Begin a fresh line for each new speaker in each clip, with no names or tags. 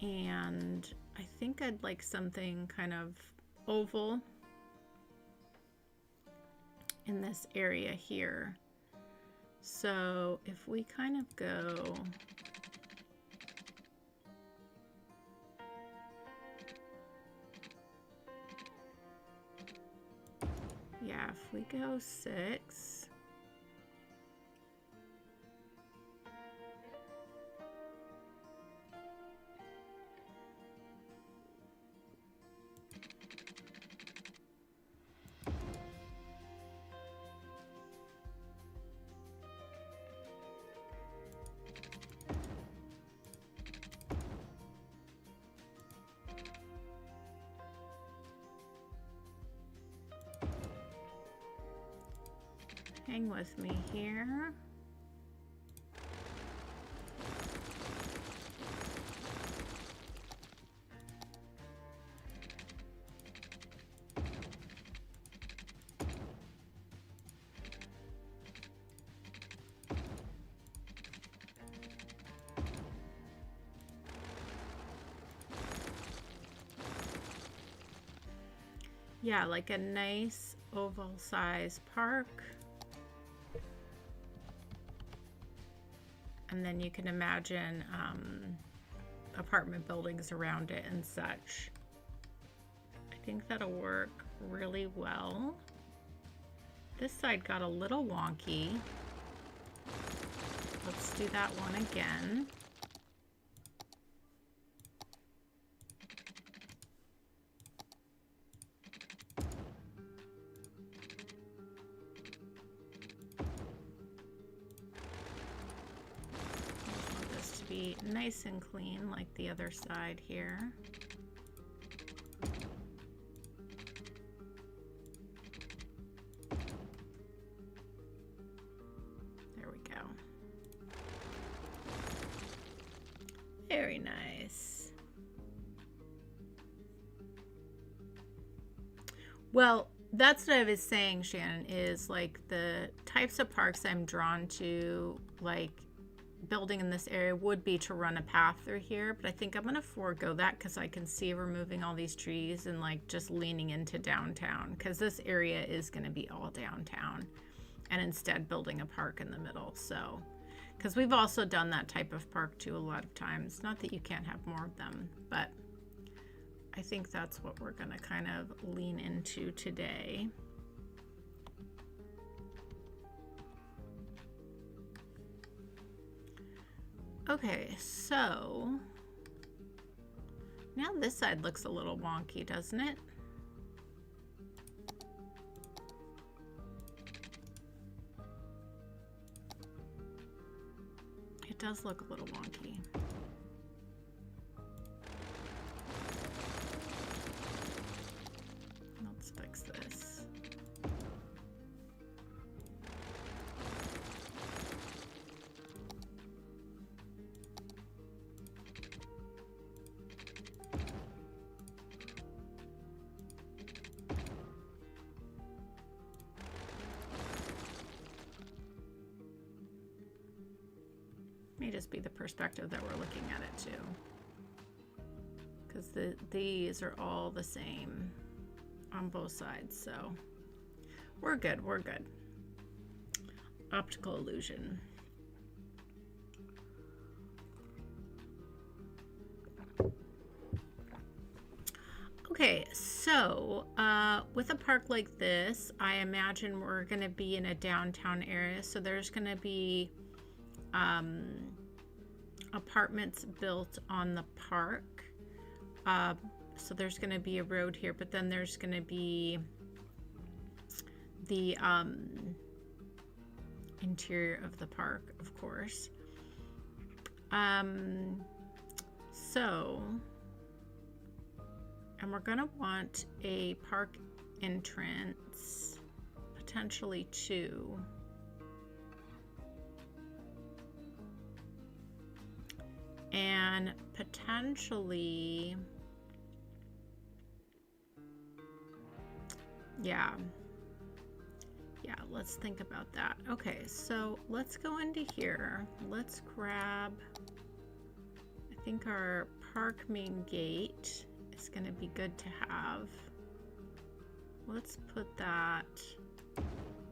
And I think I'd like something kind of oval in this area here. So if we kind of go yeah, if we go 6, hang with me here. Yeah, like a nice oval size park. And then you can imagine apartment buildings around it and such. I think that'll work really well. This side got a little wonky. Let's do that one again. Be nice and clean like the other side here. There we go. Very nice. Well, that's what I was saying, Shannon, is like the types of parks I'm drawn to, like building in this area, would be to run a path through here, but I think I'm gonna forego that because I can see removing all these trees and like just leaning into downtown, because this area is going to be all downtown, and instead building a park in the middle. So because we've also done that type of park too a lot of times, not that you can't have more of them, but I think that's what we're going to kind of lean into today. Okay, so now this side looks a little wonky, doesn't it? It does look a little wonky. Let's fix this. May just be the perspective that we're looking at it too, because these are all the same on both sides, so we're good, we're good. Optical illusion. Okay, so with a park like this, I imagine we're going to be in a downtown area, so there's going to be apartments built on the park. So there's going to be a road here, but then there's going to be the interior of the park, of course. So, and we're going to want a park entrance, potentially 2. And potentially, yeah, let's think about that. Okay, so let's go into here. Let's grab, I think our park main gate is going to be good to have. Let's put that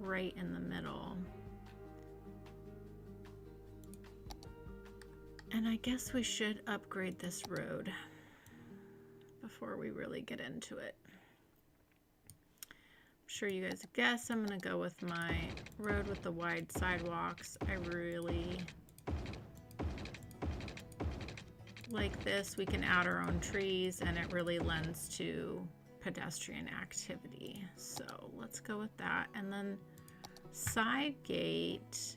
right in the middle. And I guess we should upgrade this road before we really get into it. I'm sure you guys guess I'm going to go with my road with the wide sidewalks. I really like this. We can add our own trees and it really lends to pedestrian activity. So let's go with that. And then side gate.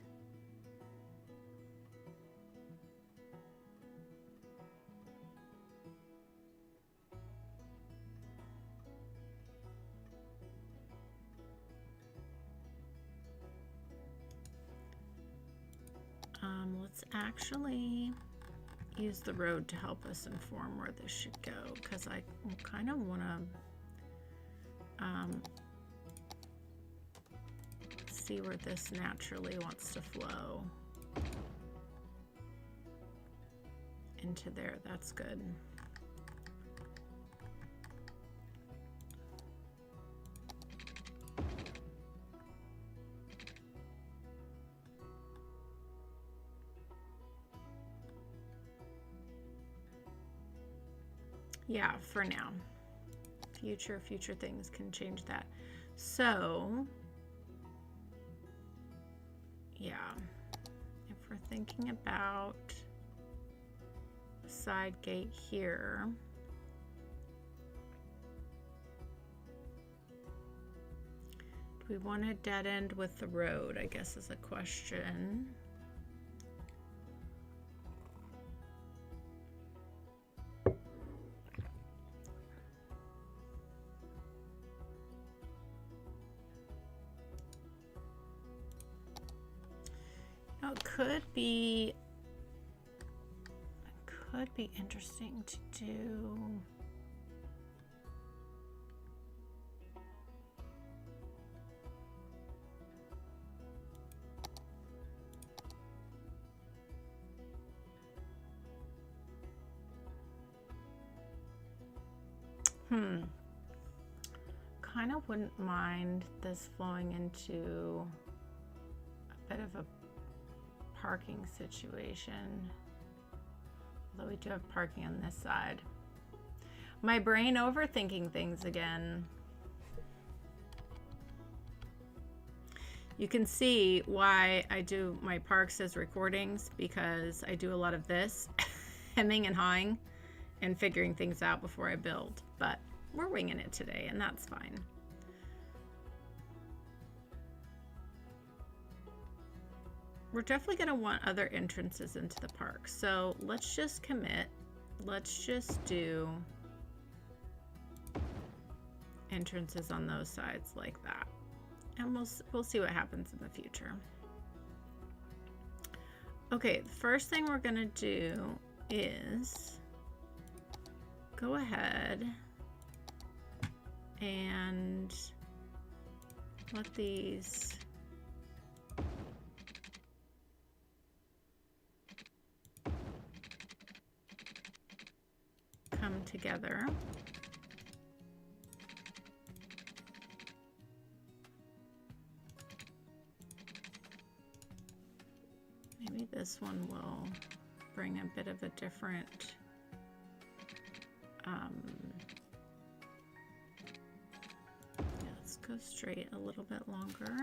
Let's actually use the road to help us inform where this should go, because I kind of want to see where this naturally wants to flow into there. That's good. Yeah, for now. Future things can change that. So, yeah, if we're thinking about the side gate here, do we want a dead end with the road, I guess is a question. It could be interesting to do. Kind of wouldn't mind this flowing into a bit of a parking situation, although we do have parking on this side. My brain overthinking things again. You can see why I do my parks as recordings, because I do a lot of this hemming and hawing and figuring things out before I build, but we're winging it today and that's fine. We're definitely going to want other entrances into the park. So let's just commit. Let's just do entrances on those sides like that. And we'll see what happens in the future. Okay, the first thing we're going to do is go ahead and let these come together. Maybe this one will bring a bit of a different yeah, let's go straight a little bit longer.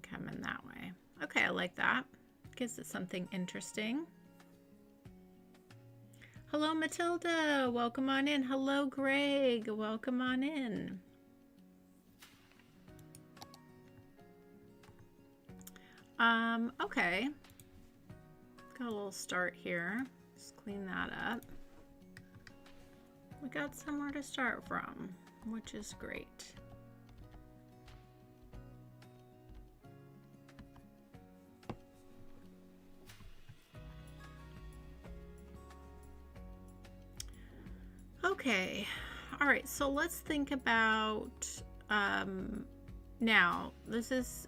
Come in that way. Okay, I like that. Gives it something interesting. Hello, Matilda. Welcome on in. Hello, Greg. Welcome on in. Okay. Got a little start here. Just clean that up. We got somewhere to start from, which is great. Okay, all right, so let's think about Now, this is,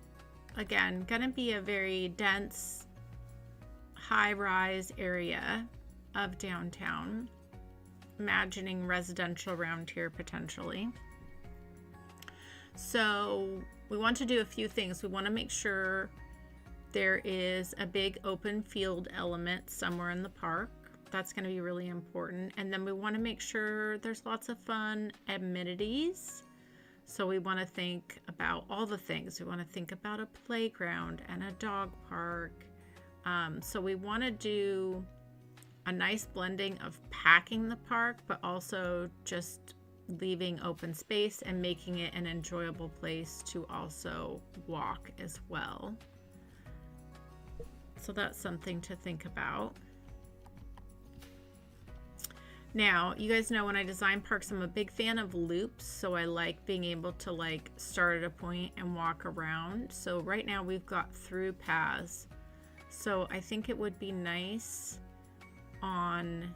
again, going to be a very dense, high-rise area of downtown. Imagining residential around here, potentially. So we want to do a few things. We want to make sure there is a big open field element somewhere in the park. That's going to be really important. And then we want to make sure there's lots of fun amenities. So we want to think about all the things. We want to think about a playground and a dog park. So we want to do a nice blending of packing the park, but also just leaving open space and making it an enjoyable place to also walk as well. So that's something to think about. Now, you guys know when I design parks, I'm a big fan of loops, so I like being able to like start at a point and walk around. So right now we've got through paths. So I think it would be nice on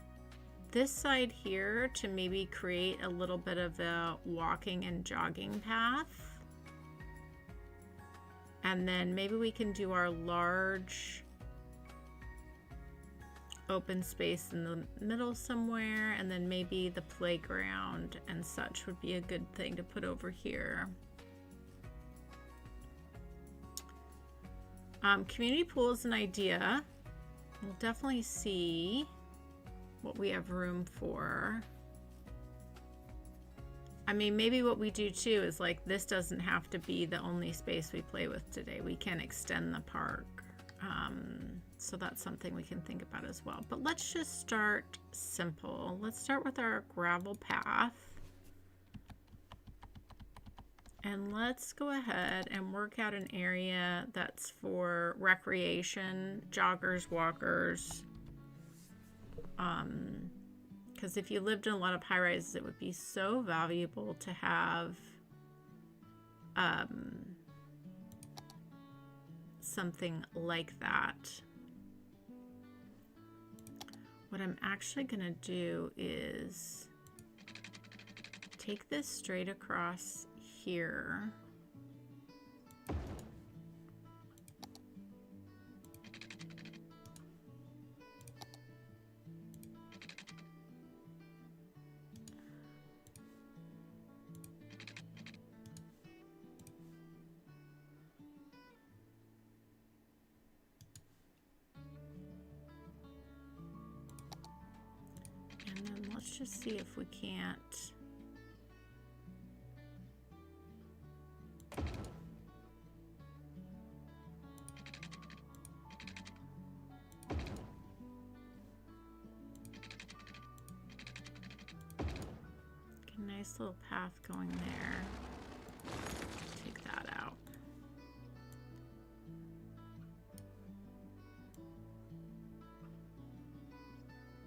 this side here to maybe create a little bit of a walking and jogging path. And then maybe we can do our large open space in the middle somewhere, and then maybe the playground and such would be a good thing to put over here. Community pool is an idea. We'll definitely see what we have room for. I mean, maybe what we do too is like, this doesn't have to be the only space we play with today. We can extend the park. So that's something we can think about as well. But let's just start simple. Let's start with our gravel path. And let's go ahead and work out an area that's for recreation, joggers, walkers. Because if you lived in a lot of high rises, it would be so valuable to have something like that. What I'm actually going to do is take this straight across here. And then let's just see if we can't get a nice little path going there. Take that out.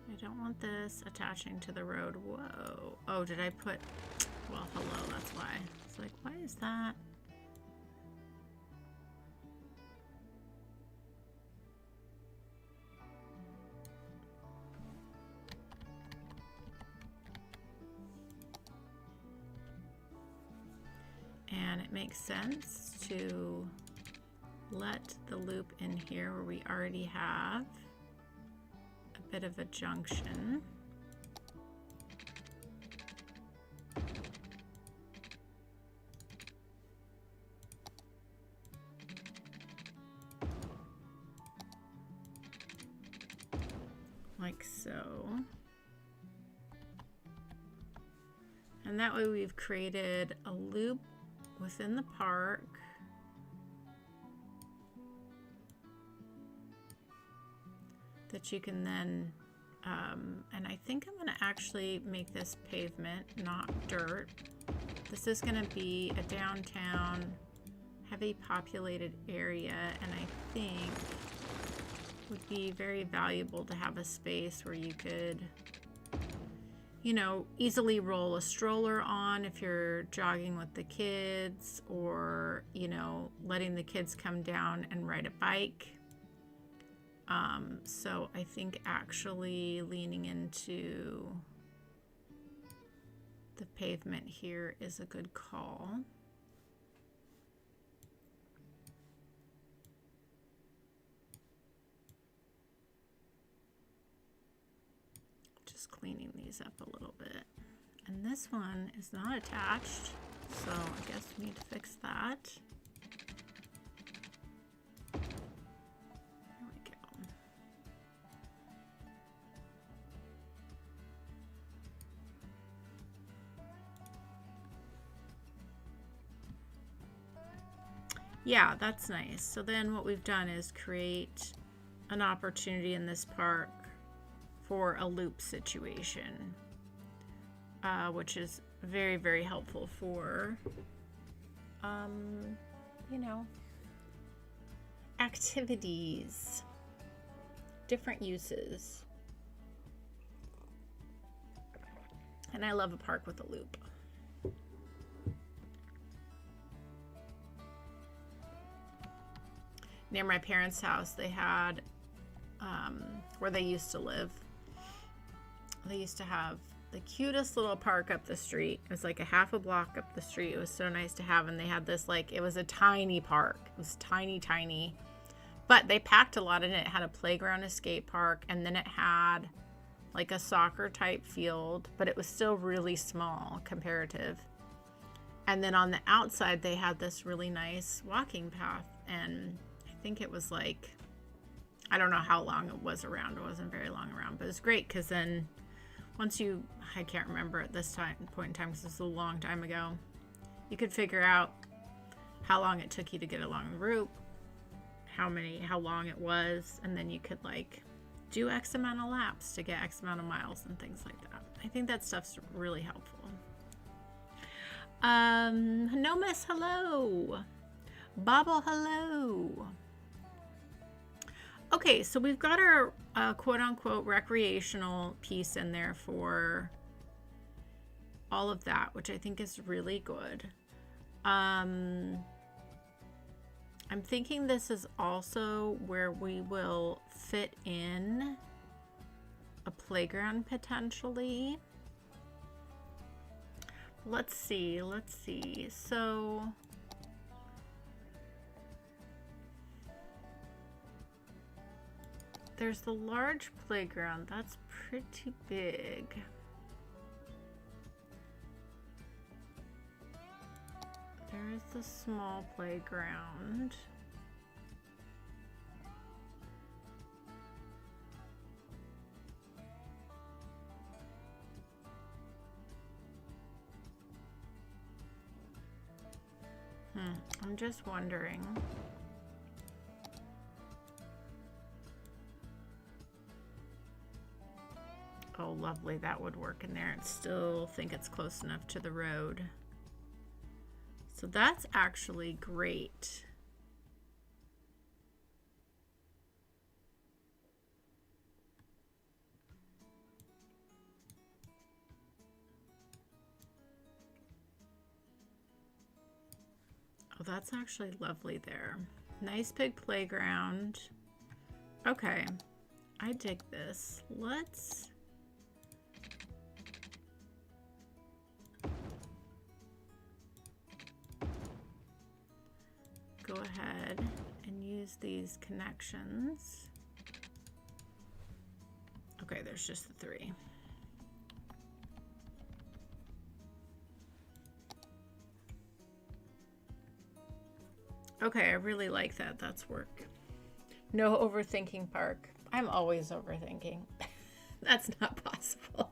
I don't want this attaching to the road. Whoa. Oh, did I put... Well, hello, that's why. It's like, why is that? And it makes sense to let the loop in here where we already have bit of a junction. Like so. And that way we've created a loop within the park. That you can then, and I think I'm going to actually make this pavement, not dirt. This is going to be a downtown, heavy populated area, and I think would be very valuable to have a space where you could, you know, easily roll a stroller on if you're jogging with the kids, or, you know, letting the kids come down and ride a bike. So I think actually leaning into the pavement here is a good call. cleaning these up a little bit. And this one is not attached, so I guess we need to fix that. There we go. Yeah, that's nice. So then what we've done is create an opportunity in this park for a loop situation, which is very, very helpful for, you know, activities, different uses. And I love a park with a loop. Near my parents' house, they had, where they used to live, they used to have the cutest little park up the street. It was like a half a block up the street. It was so nice to have. And they had this, like, it was a tiny park. It was tiny, tiny. But they packed a lot in it. It had a playground, a skate park, and then it had like a soccer type field, but it was still really small comparative. And then on the outside, they had this really nice walking path. And I think it was like, I don't know how long it was around. It wasn't very long around, but it was great because then once you, I can't remember at this point in time because it's a long time ago, you could figure out how long it took you to get along the route, how long it was, and then you could like do X amount of laps to get X amount of miles and things like that. I think that stuff's really helpful. No Miss, hello. Bobble, hello. Okay, so we've got our quote-unquote recreational piece in there for all of that, which I think is really good. I'm thinking this is also where we will fit in a playground potentially. Let's see. So there's the large playground. That's pretty big. There is the small playground. I'm just wondering. Oh, lovely. That would work in there. I still think it's close enough to the road. So that's actually great. Oh, that's actually lovely there. Nice big playground. Okay, I dig this. Let's go ahead and use these connections. Okay, there's just the 3. Okay, I really like that. That's work. No overthinking park. I'm always overthinking. That's not possible.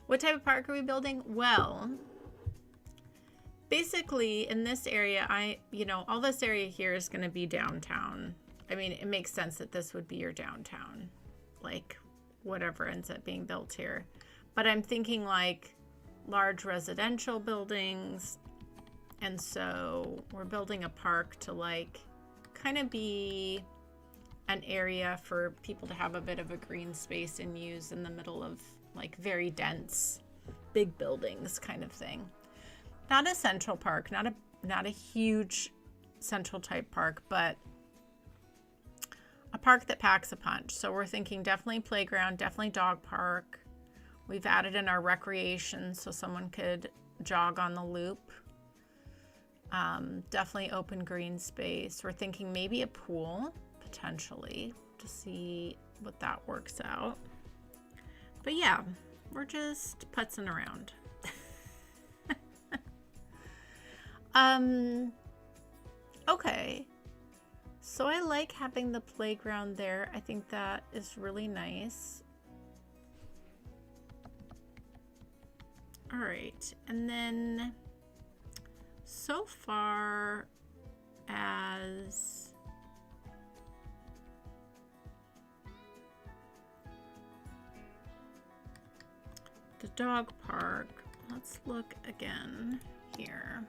What type of park are we building? Well, basically in this area, all this area here is going to be downtown. I mean, it makes sense that this would be your downtown, like whatever ends up being built here. But I'm thinking like large residential buildings. And so we're building a park to like kind of be an area for people to have a bit of a green space and use in the middle of like very dense, big buildings kind of thing. Not a central park, not a huge central type park, but a park that packs a punch. So we're thinking definitely playground, definitely dog park. We've added in our recreation so someone could jog on the loop. Definitely open green space. We're thinking maybe a pool potentially to see what that works out. But yeah, we're just putzing around. Okay. So I like having the playground there. I think that is really nice. All right, and then so far as the dog park, let's look again here.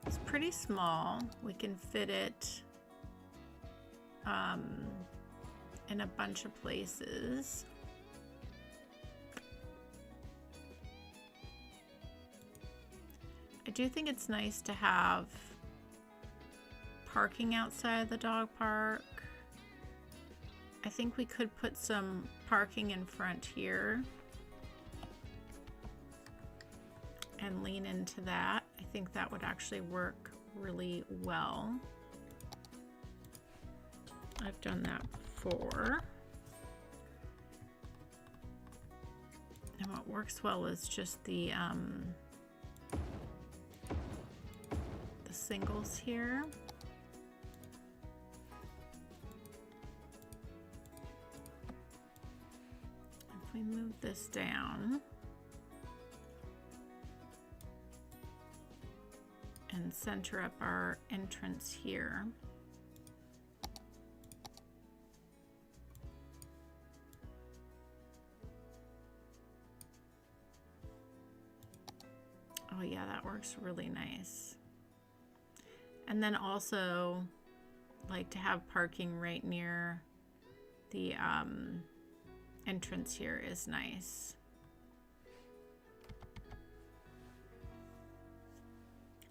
It's pretty small. We can fit it in a bunch of places. I do think it's nice to have parking outside the dog park. I think we could put some parking in front here and lean into that. I think that would actually work really well. I've done that before. And what works well is just the singles here. If we move this down and center up our entrance here. Oh yeah, that works really nice. And then also like to have parking right near the entrance here is nice.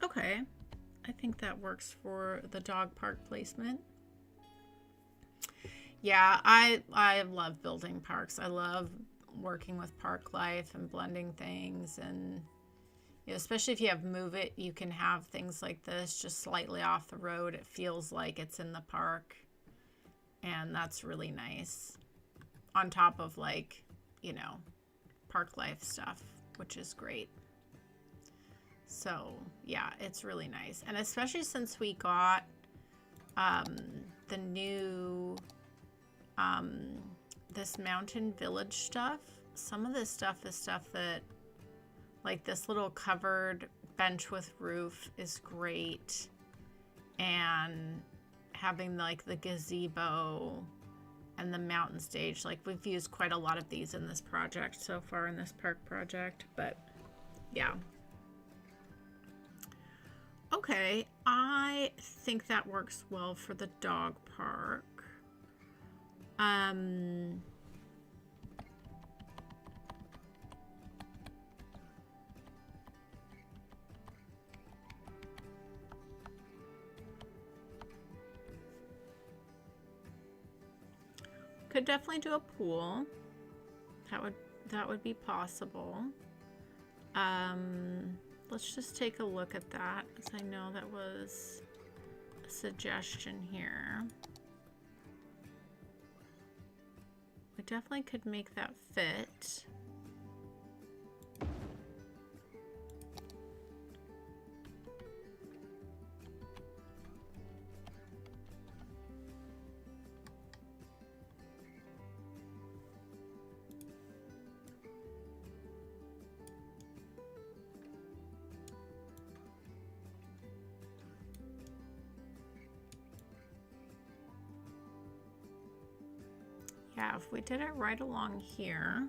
Okay, I think that works for the dog park placement. Yeah, I love building parks. I love working with park life and blending things, and you know, especially if you have Move It, you can have things like this just slightly off the road. It feels like it's in the park, and that's really nice. On top of, like, you know, park life stuff, which is great. So yeah, it's really nice. And especially since we got the new this mountain village stuff, some of this stuff is stuff that, like this little covered bench with roof is great, and having like the gazebo and the mountain stage, like we've used quite a lot of these in this project so far, in this park project. But yeah, okay, I think that works well for the dog park. Could definitely do a pool. That would be possible. Let's just take a look at that, because I know that was a suggestion here. We definitely could make that fit. Yeah, if we did it right along here,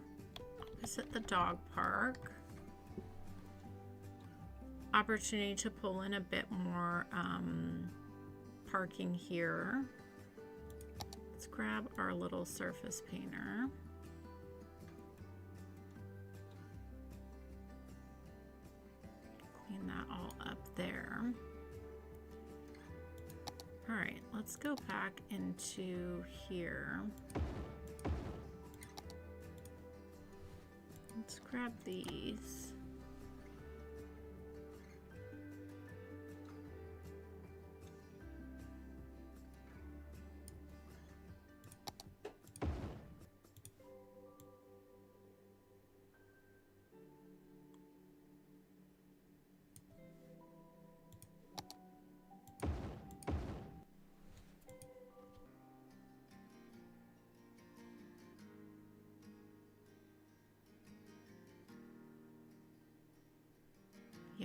opposite the dog park, opportunity to pull in a bit more parking here. Let's grab our little surface painter. Clean that all up there. All right, let's go back into here. Let's grab these.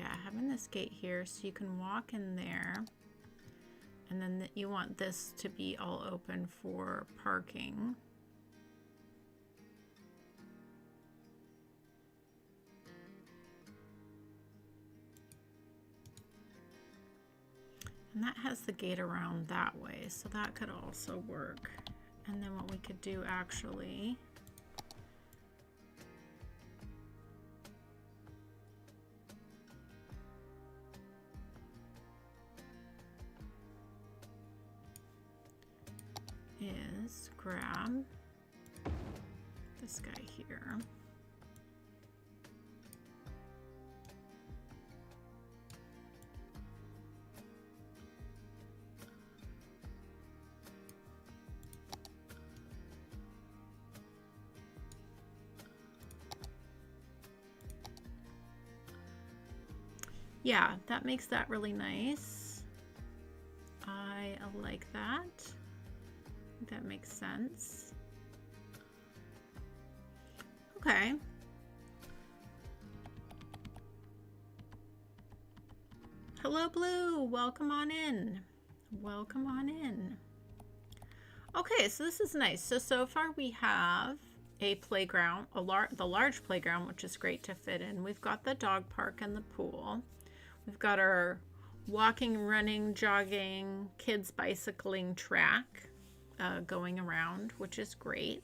yeah, having this gate here so you can walk in there. And then you want this to be all open for parking. And that has the gate around that way, so that could also work. And then what we could do actually is grab this guy here. Yeah, that makes that really nice. I like that. That makes sense. Okay. Hello, Blue. Welcome on in. Welcome on in. Okay, so this is nice. So far we have a playground, the large playground, which is great to fit in. We've got the dog park and the pool. We've got our walking, running, jogging, kids bicycling track going around, which is great.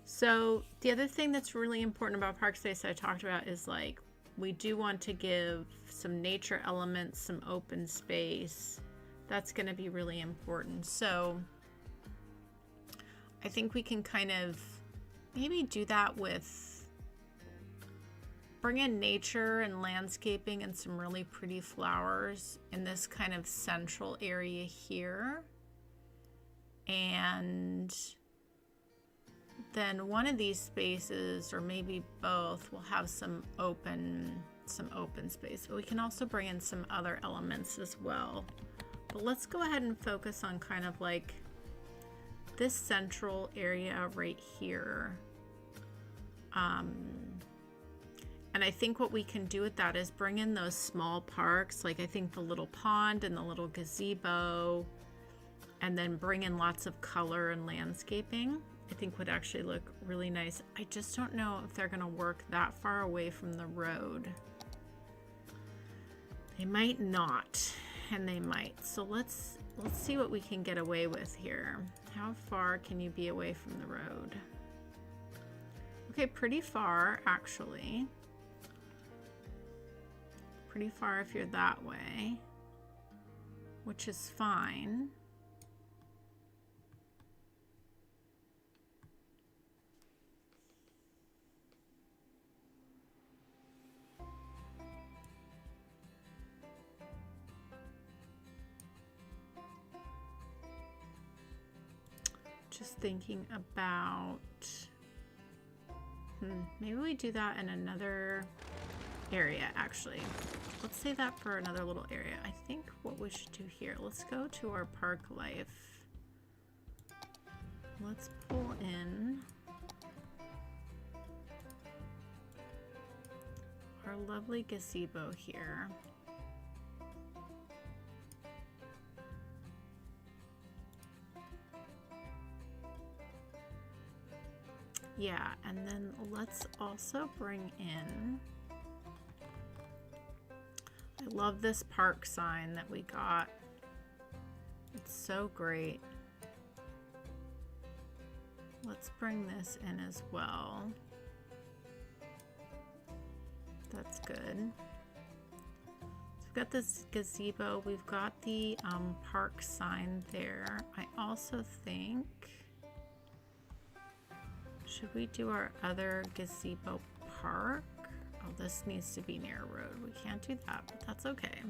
So the other thing that's really important about park space I talked about is like we do want to give some nature elements, some open space. That's going to be really important. So I think we can kind of maybe do that with bring in nature and landscaping and some really pretty flowers in this kind of central area here. And then one of these spaces, or maybe both, will have some open space. But we can also bring in some other elements as well. But let's go ahead and focus on kind of like this central area right here. And I think what we can do with that is bring in those small parks, like I think the little pond and the little gazebo, and then bring in lots of color and landscaping. I think would actually look really nice. I just don't know if they're gonna work that far away from the road. They might not, and they might. So let's see what we can get away with here. How far can you be away from the road? Okay, pretty far actually. Pretty far if you're that way, which is fine. Just thinking about, maybe we do that in another area actually. Let's save that for another little area. I think what we should do here, let's go to our park life. Let's pull in our lovely gazebo here. Yeah, and then let's also bring in, I love this park sign that we got. It's so great. Let's bring this in as well. That's good. So we've got this gazebo. We've got the park sign there. I also think, should we do our other gazebo park? Oh, this needs to be near a road. We can't do that, but that's okay.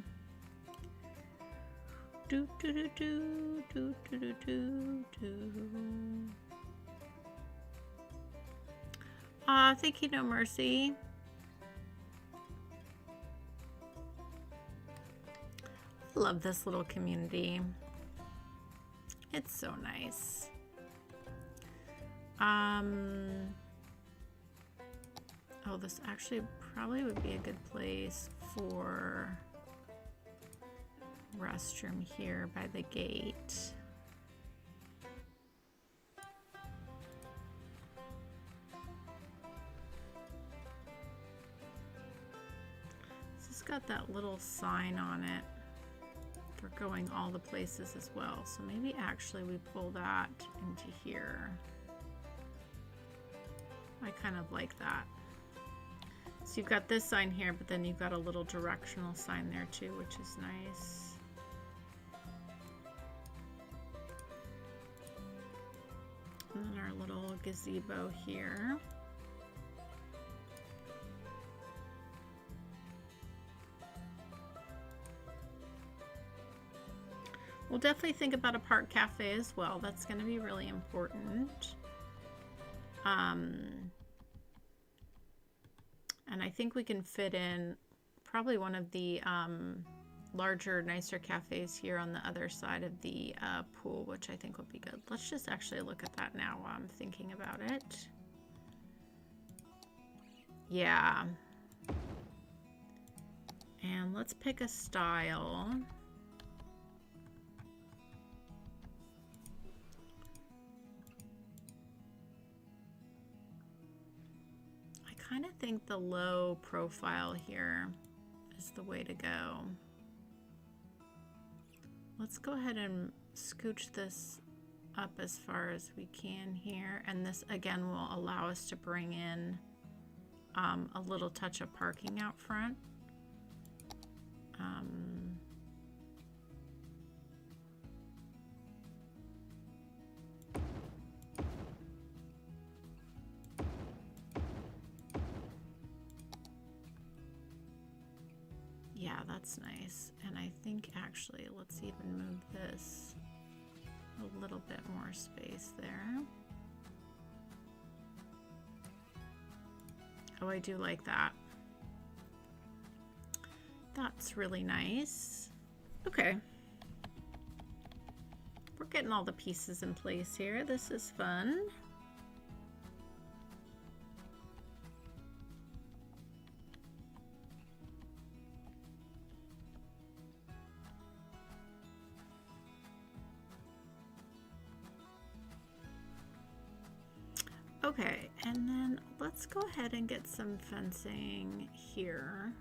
Do do do do do do do do. Aw, thank you, No Mercy. I love this little community. It's so nice. Oh, this actually probably would be a good place for restroom here by the gate. This has got that little sign on it for going all the places as well. So maybe actually we pull that into here. I kind of like that. So you've got this sign here, but then you've got a little directional sign there too, which is nice. And then our little gazebo here. We'll definitely think about a park cafe as well. That's going to be really important. And I think we can fit in probably one of the larger, nicer cafes here on the other side of the pool, which I think would be good. Let's just actually look at that now while I'm thinking about it. Yeah. And let's pick a style. I kind of think the low profile here is the way to go. Let's go ahead and scooch this up as far as we can here. And this again will allow us to bring in a little touch of parking out front. Yeah, that's nice. And I think actually, let's even move this a little bit more space there. Oh, I do like that. That's really nice. Okay. We're getting all the pieces in place here. This is fun. Okay, and then let's go ahead and get some fencing here.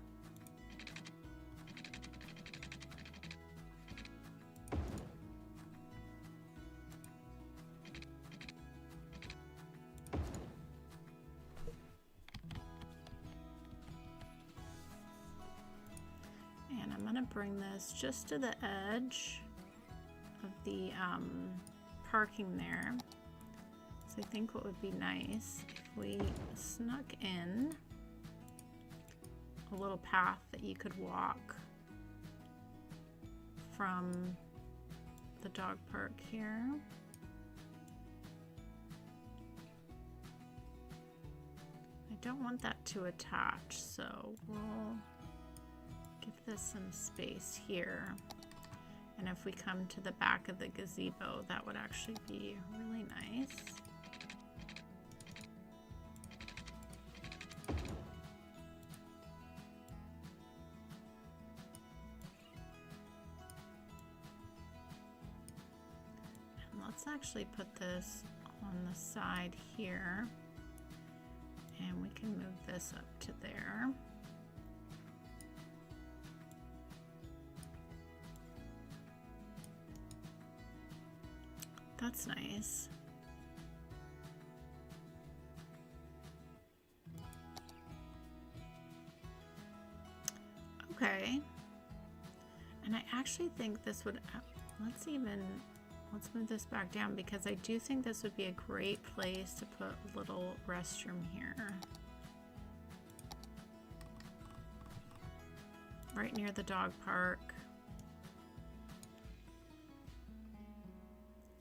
And I'm gonna bring this just to the edge of the parking there. I think what would be nice if we snuck in a little path that you could walk from the dog park here. I don't want that to attach, so we'll give this some space here. And if we come to the back of the gazebo, that would actually be really nice. Let's actually put this on the side here, and we can move this up to there. That's nice. Okay. And I actually think this would, let's move this back down, because I do think this would be a great place to put a little restroom here. Right near the dog park.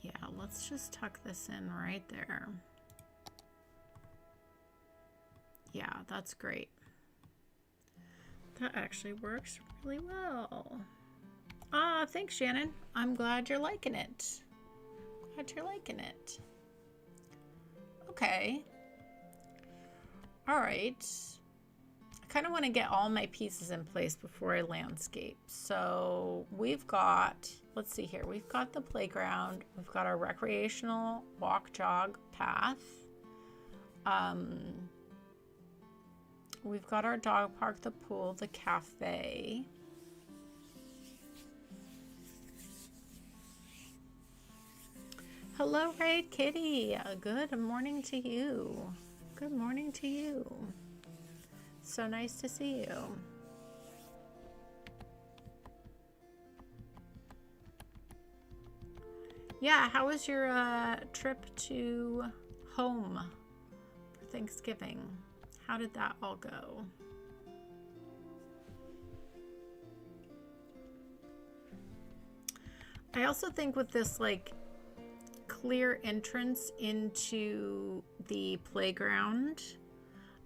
Yeah, let's just tuck this in right there. Yeah, that's great. That actually works really well. Ah, thanks, Shannon. I'm glad you're liking it. Glad you're liking it. Okay. All right. I I kind of want to get all my pieces in place before I landscape. So we've got, let's see here, we've got the playground, we've got our recreational walk jog path. We've got our dog park, the pool, the cafe. Hello, Raid Kitty. Good morning to you. Good morning to you. So nice to see you. Yeah, how was your trip to home for Thanksgiving? How did that all go? I also think with this like clear entrance into the playground,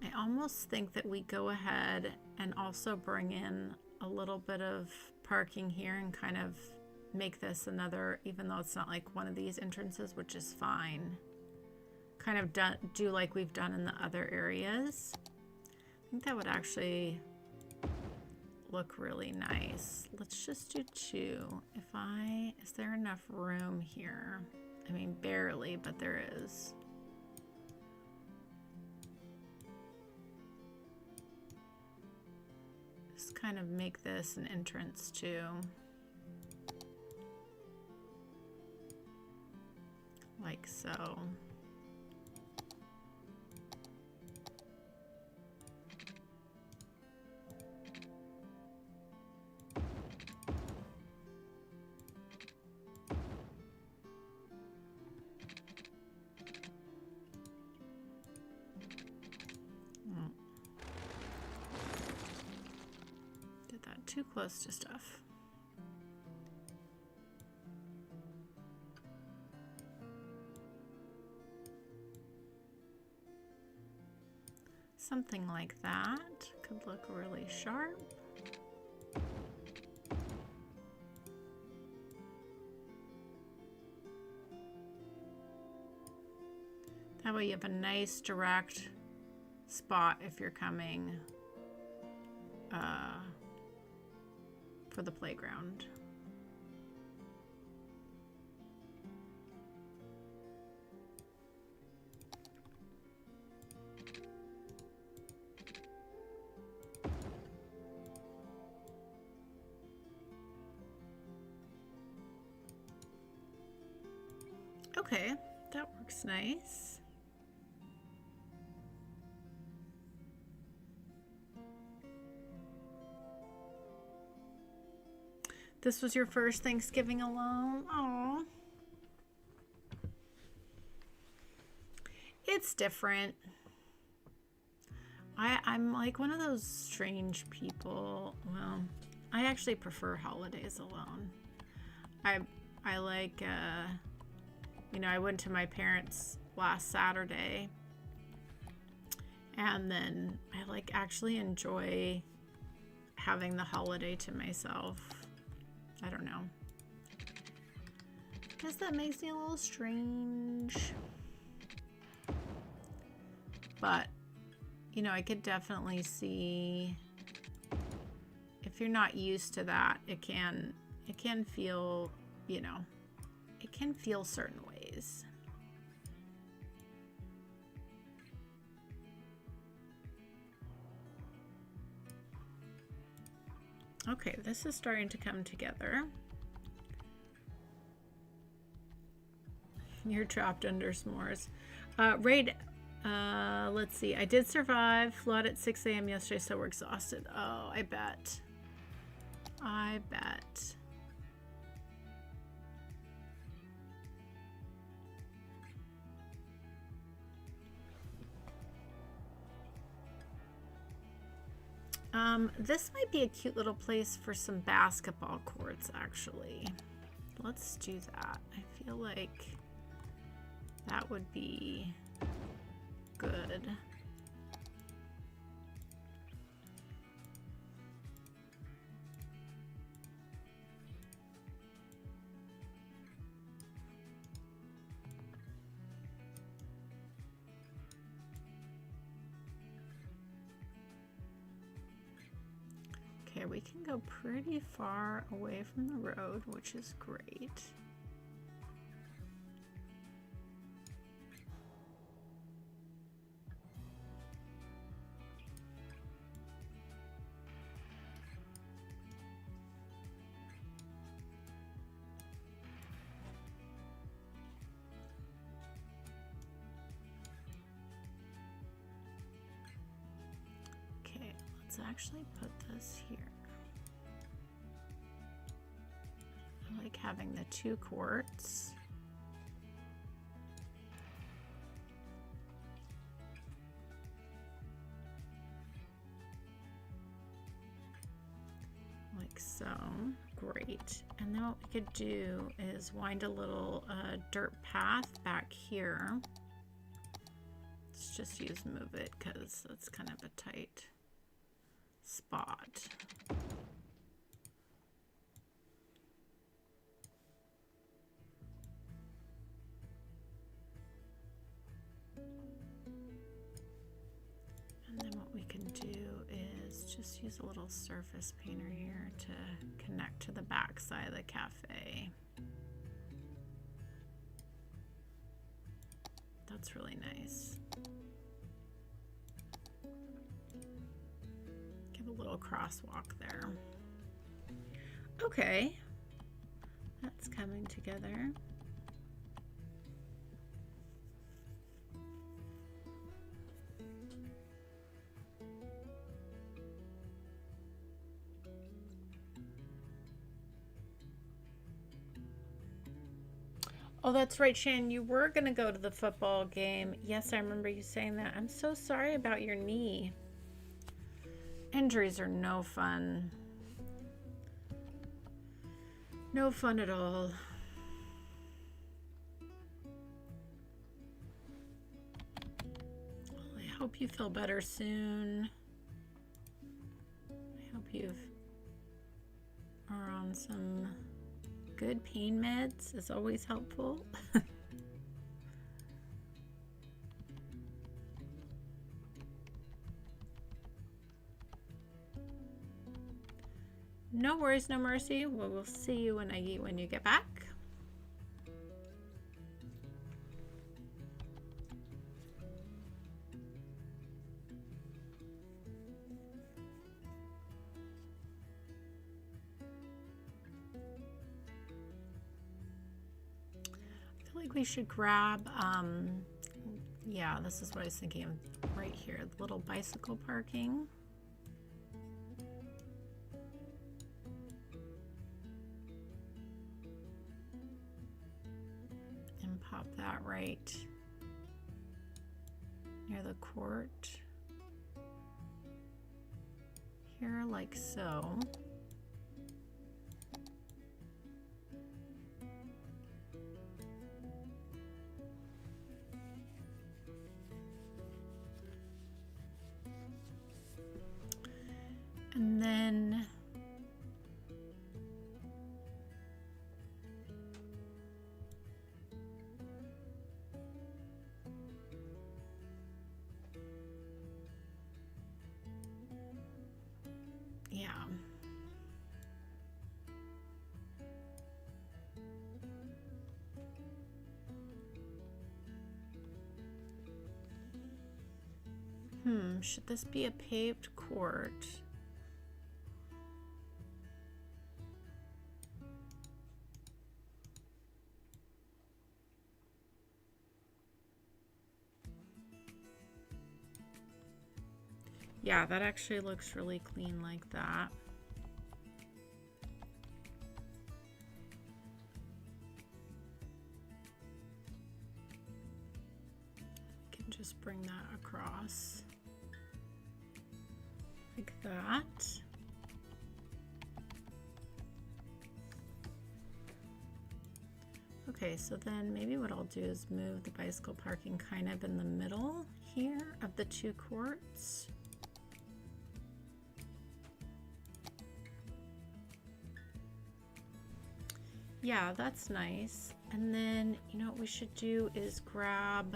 I almost think that we go ahead and also bring in a little bit of parking here and kind of make this another, even though it's not like one of these entrances, which is fine. Kind of do like we've done in the other areas. I think that would actually look really nice. Let's just do 2. Is there enough room here? I mean, barely, but there is. Just kind of make this an entrance too. Like so. Too close to stuff. Something like that could look really sharp. That way you have a nice direct spot if you're coming for the playground. Okay, that works nice. This was your first Thanksgiving alone? Aww. It's different. I'm like one of those strange people. Well, I actually prefer holidays alone. I like, you know, I went to my parents' last Saturday, and then I like actually enjoy having the holiday to myself. I don't know. I guess that makes me a little strange. But, you know, I could definitely see if you're not used to that, it can feel, you know, it can feel certain ways. Okay, this is starting to come together. You're trapped under s'mores. Raid, let's see. I did survive. Flew out at 6 a.m. yesterday, so we're exhausted. Oh, I bet. I bet. This might be a cute little place for some basketball courts, actually. Let's do that. I feel like that would be good. Okay, we can go pretty far away from the road, which is great. Let's actually put this here. I like having the 2 quartz. Like so. Great. And then what we could do is wind a little dirt path back here. Let's just use move it because that's kind of a tight spot. And then what we can do is just use a little surface painter here to connect to the back side of the cafe. That's really nice. Give a little crosswalk there. Okay, that's coming together. Oh, that's right, Shannon. You were going to go to the football game. Yes, I remember you saying that. I'm so sorry about your knee. Injuries are no fun. No fun at all. Well, I hope you feel better soon. I hope you are on some good pain meds. Is always helpful. No worries, no mercy. Well, we'll see you when you get back. I feel like we should grab, yeah, this is what I was thinking of right here, the little bicycle parking. And pop that right near the court here, like so. And then yeah. Should this be a paved court? Yeah, that actually looks really clean like that. We can just bring that across like that. Okay, so then maybe what I'll do is move the bicycle parking kind of in the middle here of the 2 courts. Yeah, that's nice. And then, you know what we should do is grab,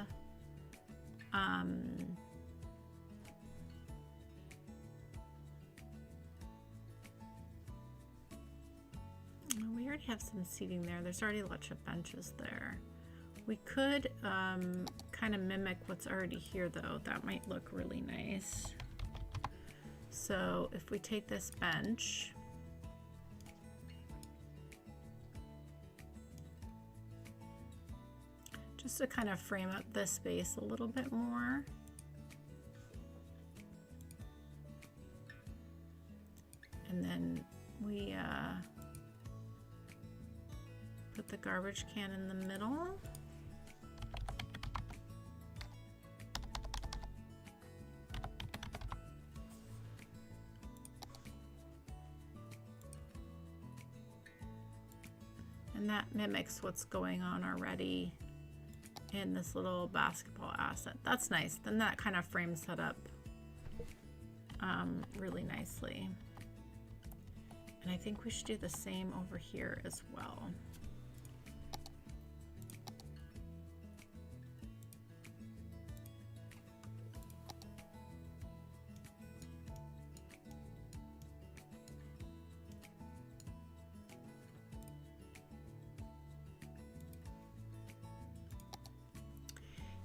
already have some seating there. There's already lots of benches there. We could kind of mimic what's already here though. That might look really nice. So if we take this bench, just to kind of frame up this space a little bit more. And then we put the garbage can in the middle. And that mimics what's going on already in this little basketball asset. That's nice. Then that kind of frames that up really nicely. And I think we should do the same over here as well.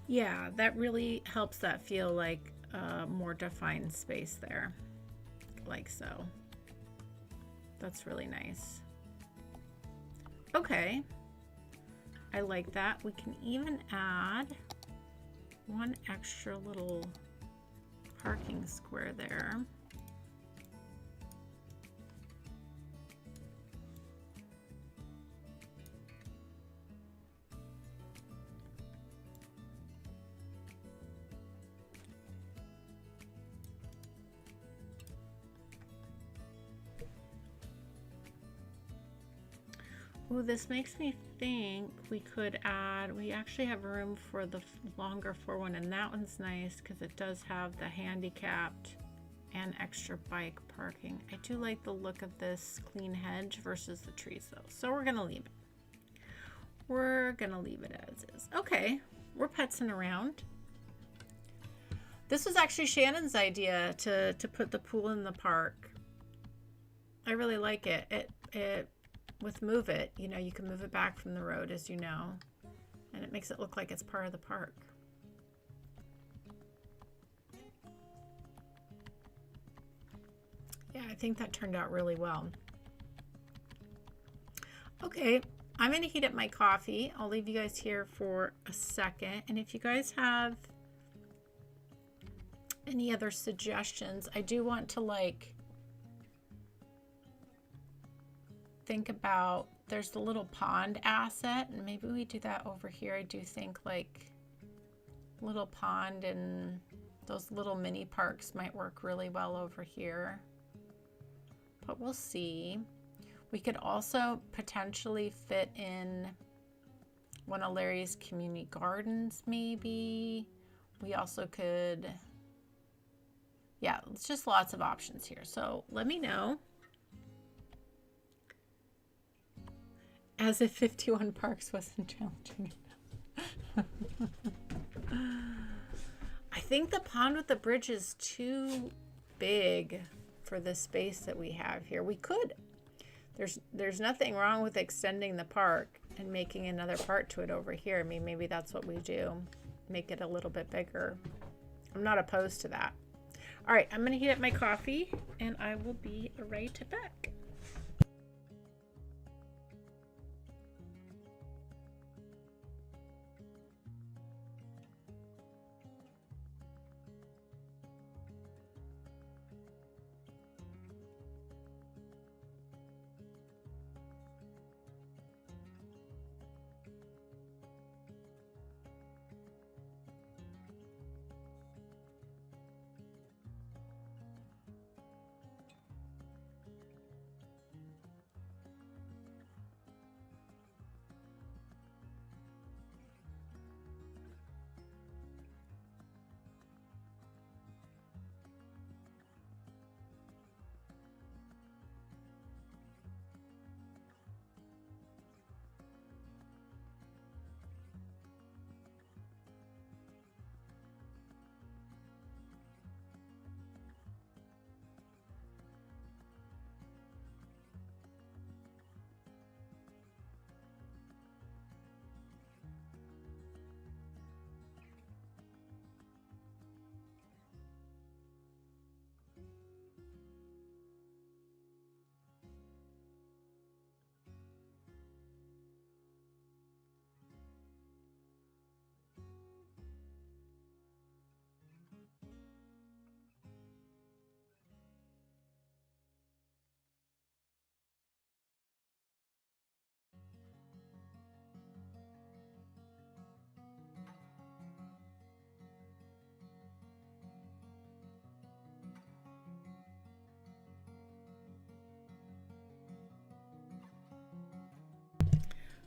Yeah, that really helps that feel like a more defined space there, like so. That's really nice. Okay, I like that. We can even add one extra little parking square there. Oh, this makes me think we could add, we actually have room for the longer floor one, and that one's nice because it does have the handicapped and extra bike parking. I do like the look of this clean hedge versus the trees though, so we're gonna leave it. We're gonna leave it as is. Okay, we're putzing around. This was actually Shannon's idea to put the pool in the park. I really like it. With Move It, you know, you can move it back from the road, as you know, and it makes it look like it's part of the park. Yeah, I think that turned out really well. Okay, I'm going to heat up my coffee. I'll leave you guys here for a second, and if you guys have any other suggestions, I do want to like think about, there's the little pond asset, and maybe we do that over here. I do think like little pond and those little mini parks might work really well over here, but we'll see. We could also potentially fit in one of Larry's community gardens maybe. We also could, yeah, it's just lots of options here, so let me know. As if 51 parks wasn't challenging enough. I think the pond with the bridge is too big for the space that we have here. We could. There's nothing wrong with extending the park and making another part to it over here. I mean, maybe that's what we do. Make it a little bit bigger. I'm not opposed to that. All right, I'm going to heat up my coffee and I will be right back.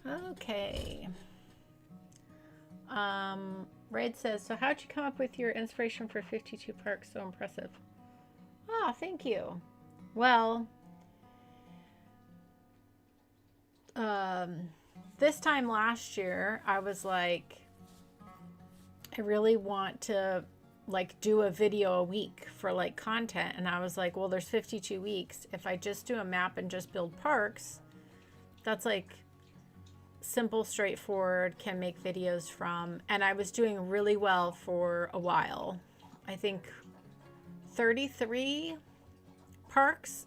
Okay. Raid says, so how'd you come up with your inspiration for 52 parks? So impressive. Ah, thank you. Well, this time last year, I was like, I really want to like do a video a week for like content. And I was like, well, there's 52 weeks. If I just do a map and just build parks, that's like simple, straightforward, can make videos from. And I was doing really well for a while. I think 33 parks,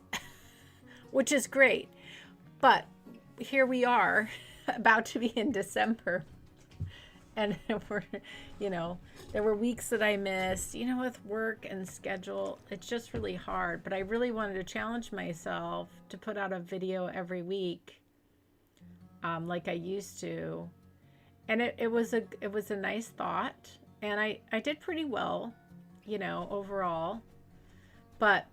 which is great. But here we are about to be in December. And we're, you know, there were weeks that I missed, you know, with work and schedule. It's just really hard. But I really wanted to challenge myself to put out a video every week, like I used to. And it was a nice thought. And I did pretty well, you know, overall. But,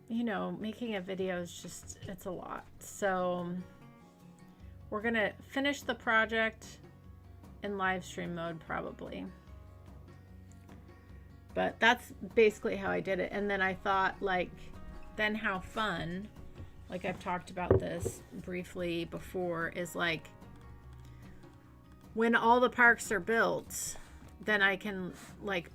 you know, making a video is just, it's a lot. So we're going to finish the project in live stream mode probably. But that's basically how I did it. And then I thought, like, then how fun, like I've talked about this briefly before, is like when all the parks are built, then I can like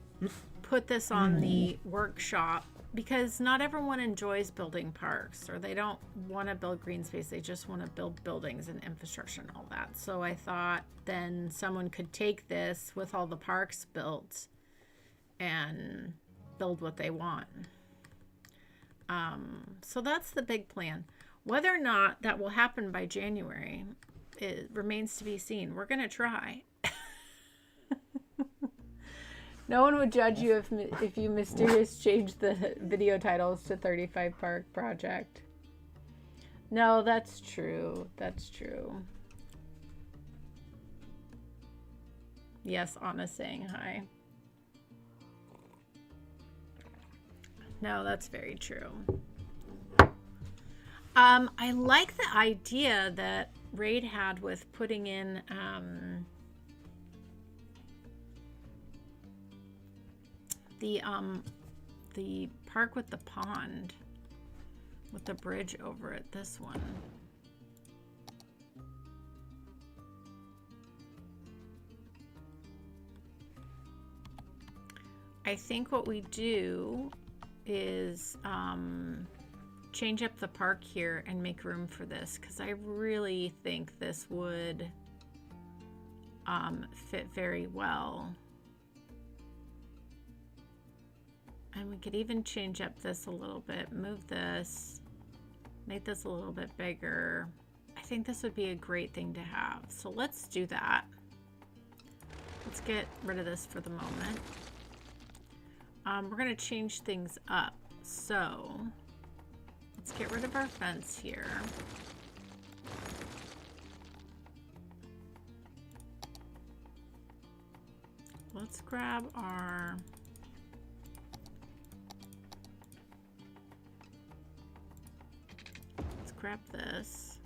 put this on the workshop, because not everyone enjoys building parks, or they don't want to build green space. They just want to build buildings and infrastructure and all that. So I thought then someone could take this with all the parks built and build what they want. So that's the big plan. Whether or not that will happen by January, it remains to be seen. We're going to try. No one would judge you if you mysteriously changed the video titles to 35 Park Project. No, that's true. That's true. Yes, Anna's saying hi. No, that's very true. I like the idea that Raid had with putting in the park with the pond with the bridge over it, this one. I think what we do is change up the park here and make room for this, because I really think this would fit very well. And we could even change up this a little bit, move this, make this a little bit bigger. I think this would be a great thing to have. So let's do that. Let's get rid of this for the moment. We're going to change things up. So let's get rid of our fence here. Let's grab our grab this.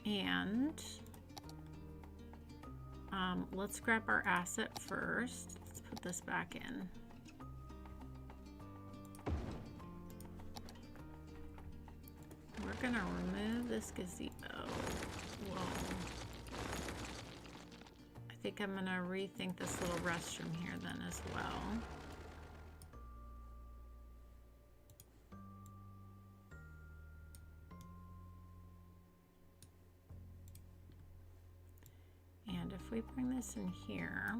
And let's grab our asset first. Let's put this back in. We're gonna remove this gazebo. Whoa. I think I'm gonna rethink this little restroom here then as well. And if we bring this in here,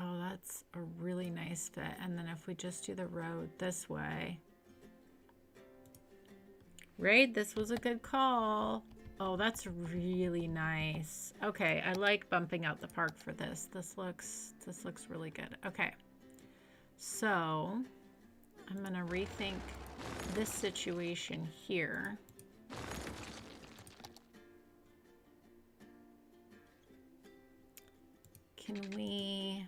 oh, that's a really nice fit. And then if we just do the road this way, Raid, this was a good call. Oh, that's really nice. Okay, I like bumping out the park for this. This looks really good. Okay. So, I'm going to rethink this situation here. Can we...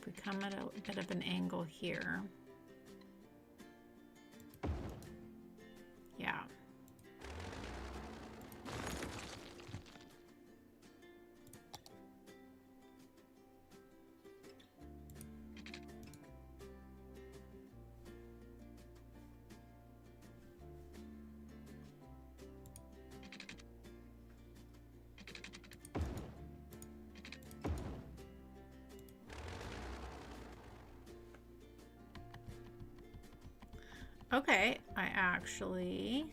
If we come at a bit of an angle here. Yeah. Okay, I actually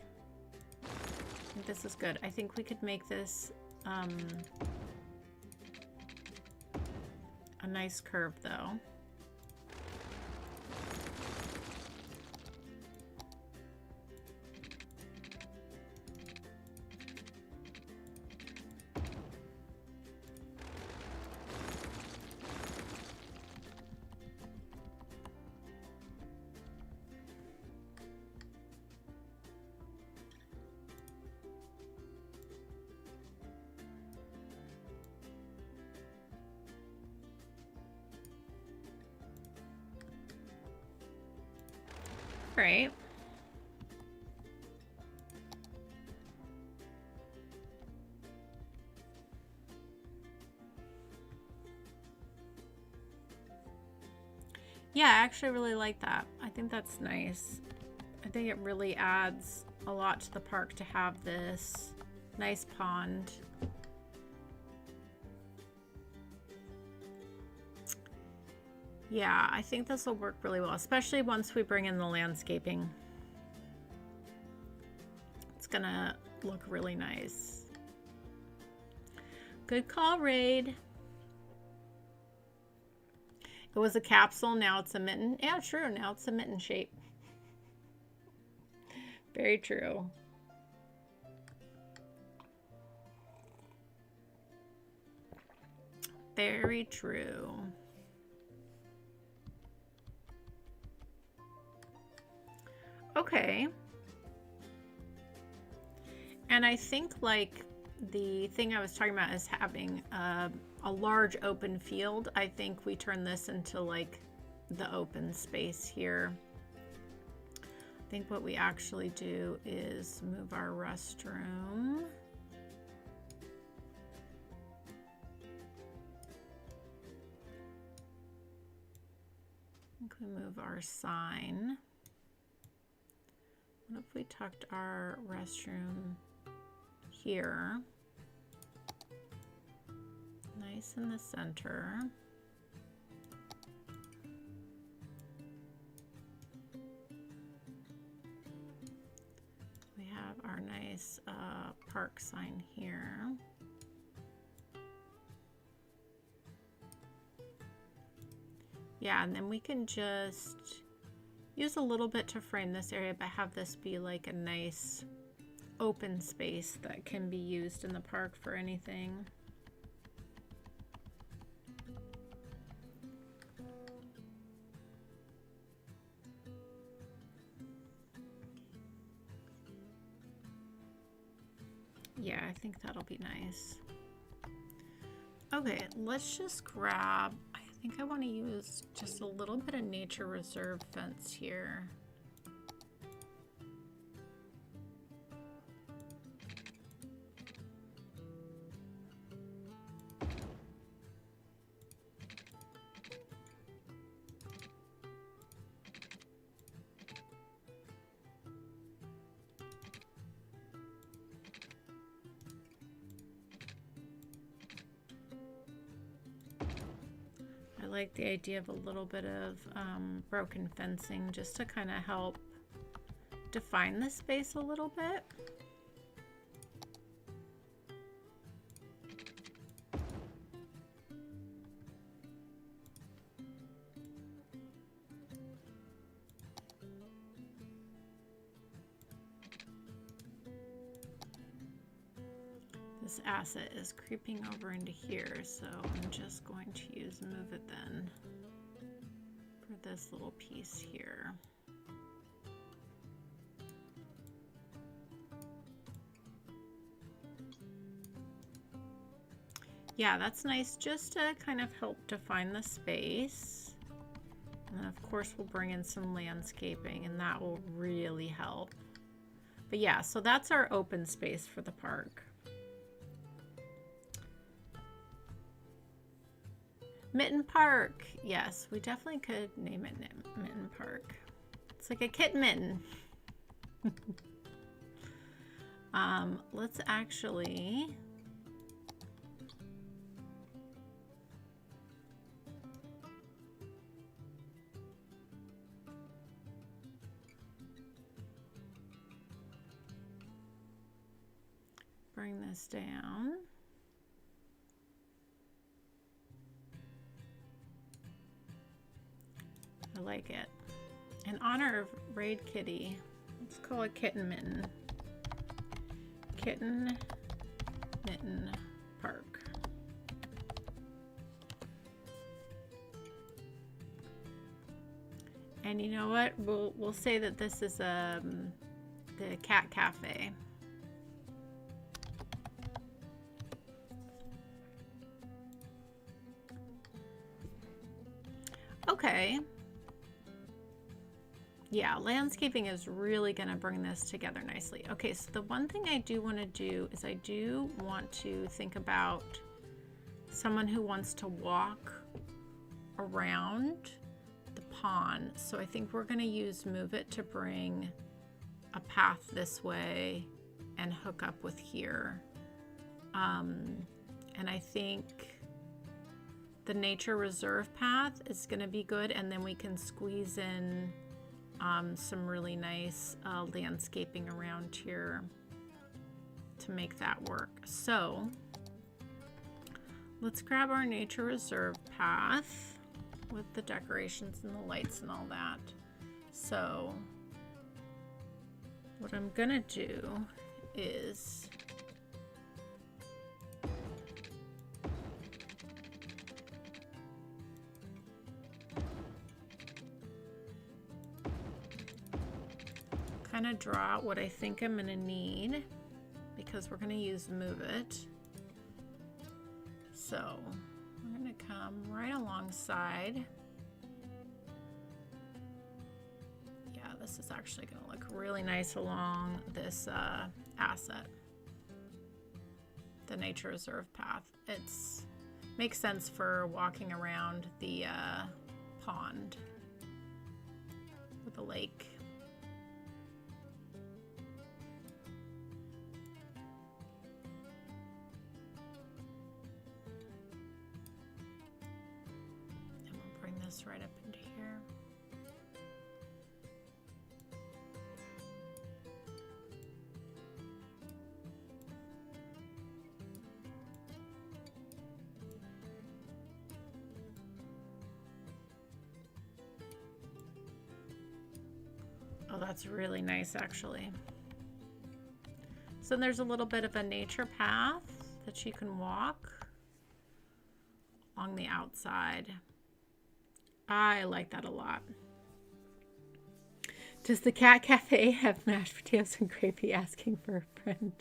think this is good. I think we could make this a nice curve though. Right. Yeah, I actually really like that. I think that's nice. I think it really adds a lot to the park to have this nice pond. Yeah, I think this will work really well, especially once we bring in the landscaping. It's gonna look really nice. Good call, Raid. It was a capsule, now it's a mitten. Yeah, true, now it's a mitten shape. Very true. Very true. Okay. And I think like the thing I was talking about is having a large open field. I think we turn this into like the open space here. I think what we actually do is move our restroom. I think we move our sign. What if we tucked our restroom here? Nice in the center. We have our nice park sign here. Yeah, and then we can just use a little bit to frame this area, but have this be like a nice open space that can be used in the park for anything. Yeah, I think that'll be nice. Okay, let's just grab, I think I want to use just a little bit of nature reserve fence here. I like the idea of a little bit of broken fencing just to kind of help define the space a little bit. This asset is creeping over into here, so I'm just going to use move it then for this little piece here. Yeah, that's nice just to kind of help define the space. And then of course we'll bring in some landscaping and that will really help. But yeah, so that's our open space for the park. Mitten Park. Yes, we definitely could name it Mitten Park. It's like a kitten mitten. Let's actually bring this down. I like it. In honor of Raid Kitty, let's call it Kitten Mitten. Kitten Mitten Park. And you know what? We'll say that this is the cat cafe. Okay. Yeah, landscaping is really going to bring this together nicely. Okay, so the one thing I do want to do is I do want to think about someone who wants to walk around the pond. So I think we're going to use move it to bring a path this way and hook up with here. And I think the nature reserve path is going to be good, and then we can squeeze in some really nice landscaping around here to make that work. So let's grab our nature reserve path with the decorations and the lights and all that. So what I'm gonna do is kind of draw out what I think I'm gonna need, because we're gonna use move it. So I'm gonna come right alongside. Yeah, this is actually gonna look really nice along this asset, the nature reserve path. It's makes sense for walking around the pond with the lake. Right up into here. Oh, that's really nice actually. So there's a little bit of a nature path that you can walk along the outside. I like that a lot. Does the cat cafe have mashed potatoes and gravy? Asking for a friend.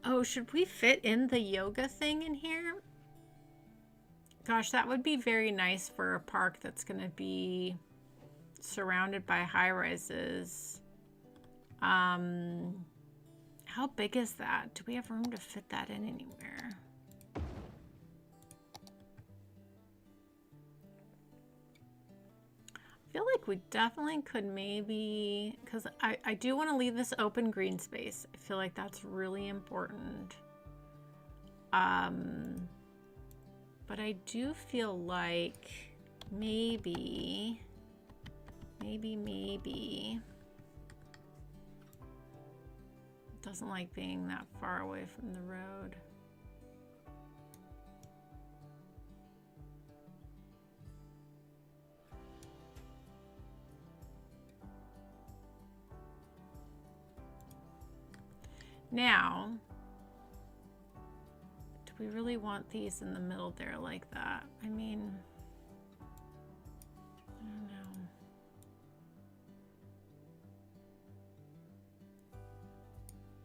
Oh, should we fit in the yoga thing in here? Gosh, that would be very nice for a park that's going to be surrounded by high-rises. How big is that? Do we have room to fit that in anywhere? I feel like we definitely could maybe, because I do want to leave this open green space. I feel like that's really important. But I do feel like maybe doesn't like being that far away from the road. Now, do we really want these in the middle there like that? I mean, I don't know.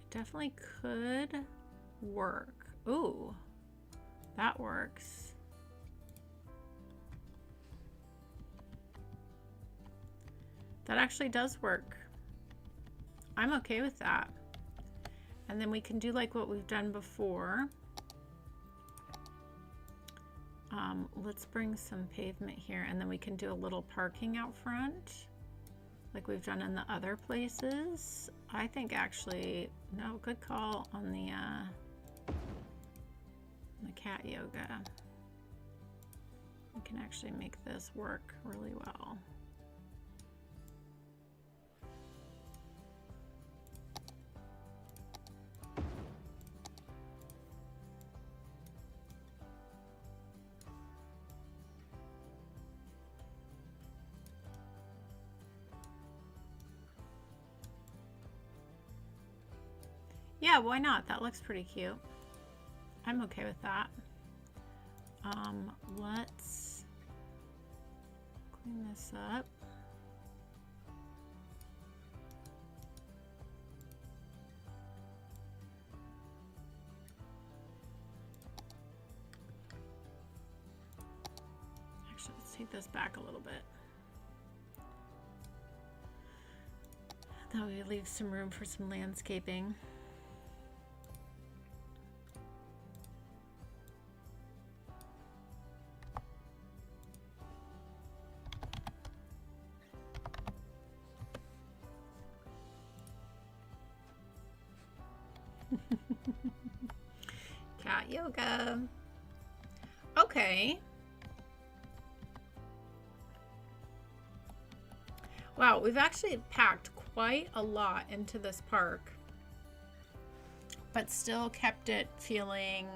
It definitely could work. Ooh, that works. That actually does work. I'm okay with that. And then we can do like what we've done before. Let's bring some pavement here, and then we can do a little parking out front like we've done in the other places. I think actually, no, good call on the cat yoga. We can actually make this work really well. Yeah, why not? That looks pretty cute. I'm okay with that. Let's clean this up. Actually, let's take this back a little bit. That way we leave some room for some landscaping. Cat yoga. Okay. Wow, we've actually packed quite a lot into this park, but still kept it feeling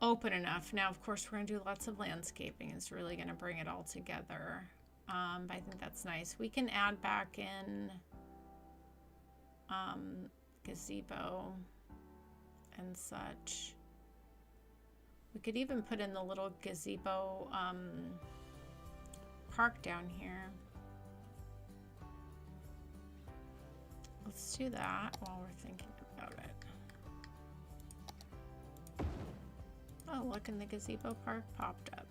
open enough. Now, of course, we're going to do lots of landscaping. It's really going to bring it all together. But I think that's nice. We can add back in gazebo and such. We could even put in the little gazebo park down here. Let's do that while we're thinking about it. Oh, look, and the gazebo park popped up.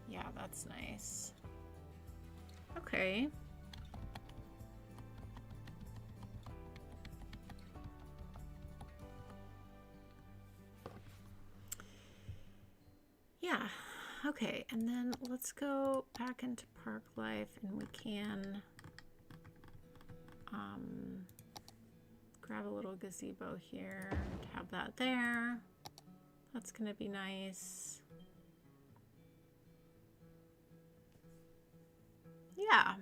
Yeah, that's nice. Okay. Yeah. Okay, and then let's go back into park life, and we can grab a little gazebo here to have that there. That's gonna be nice. Yeah,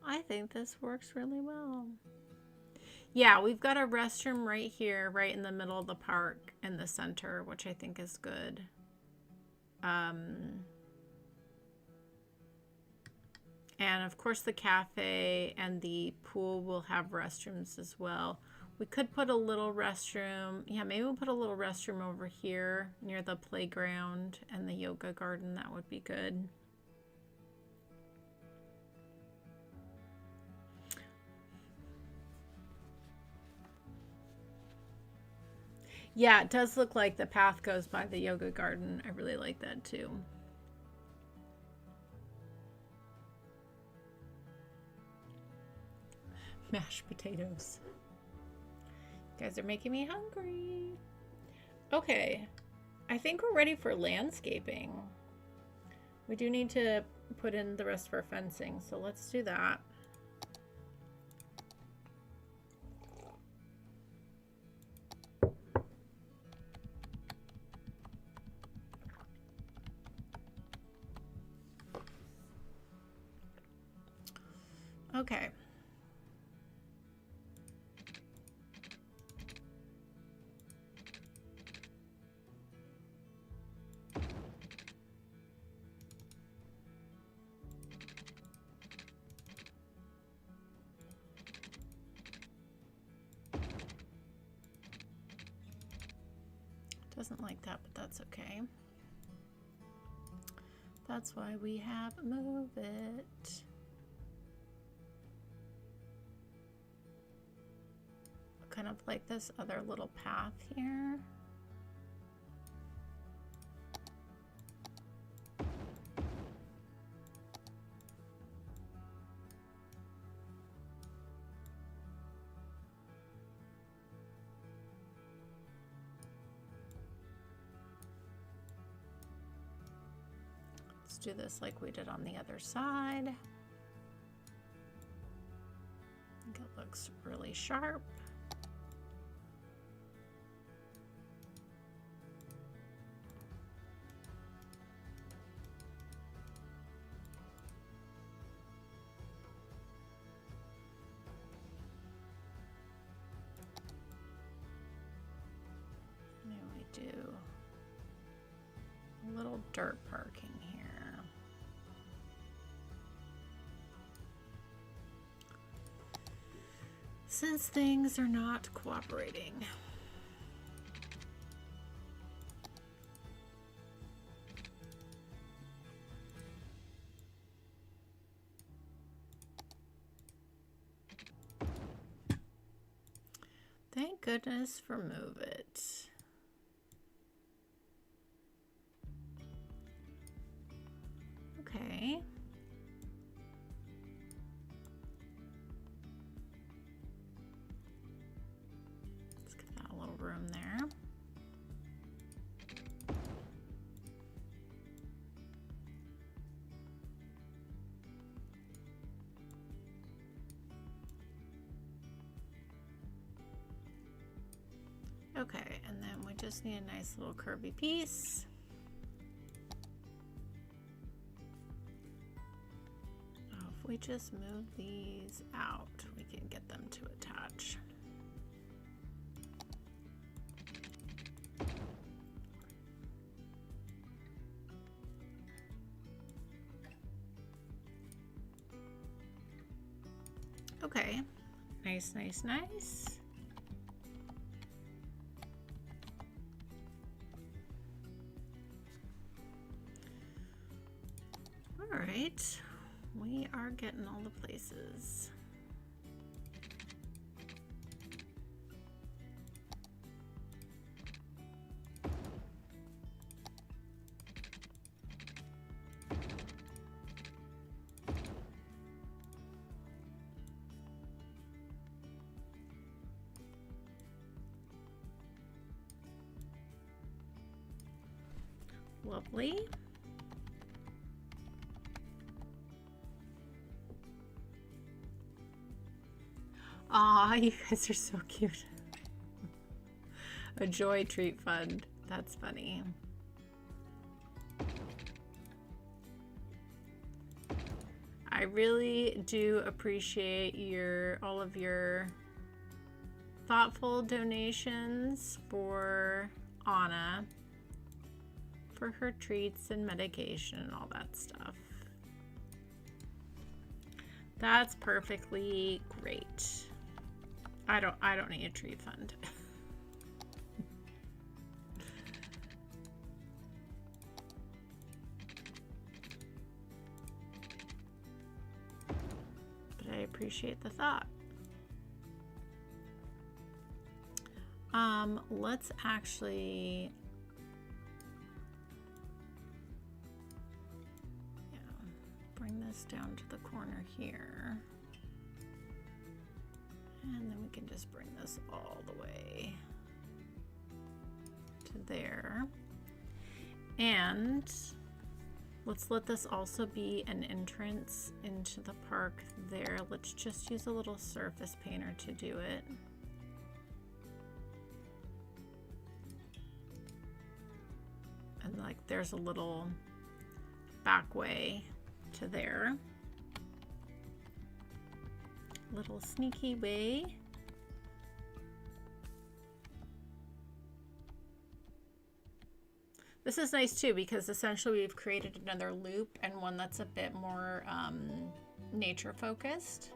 I think this works really well. Yeah, we've got a restroom right here, right in the middle of the park in the center, which I think is good. And of course the cafe and the pool will have restrooms as well. We could put a little restroom. Yeah, maybe we'll put a little restroom over here near the playground and the yoga garden. That would be good. Yeah, it does look like the path goes by the yoga garden. I really like that too. Mashed potatoes. You guys are making me hungry. Okay, I think we're ready for landscaping. We do need to put in the rest of our fencing, so let's do that. Okay. Doesn't like that, but that's okay. That's why we have move it. Kind of like this other little path here. Let's do this like we did on the other side. I think it looks really sharp. Now we do a little dirt parking here. Since things are not cooperating. Thank goodness for move it. Okay. Let's give that a little room there. Okay, and then we just need a nice little curvy piece. Oh, if we just move these out, we can get them to attach. Okay, nice, nice, nice. All right, we are getting all the places. Lovely. Aw, you guys are so cute. A joy treat fund. That's funny. I really do appreciate all of your thoughtful donations for Anna, for her treats and medication and all that stuff. That's perfectly great. I don't need a treat fund. But I appreciate the thought. Let's actually bring this down to the corner here. And then we can just bring this all the way to there. And let's let this also be an entrance into the park there. Let's just use a little surface painter to do it. And like there's a little back way to there. Little sneaky way. This is nice too because essentially we've created another loop and one that's a bit more nature focused.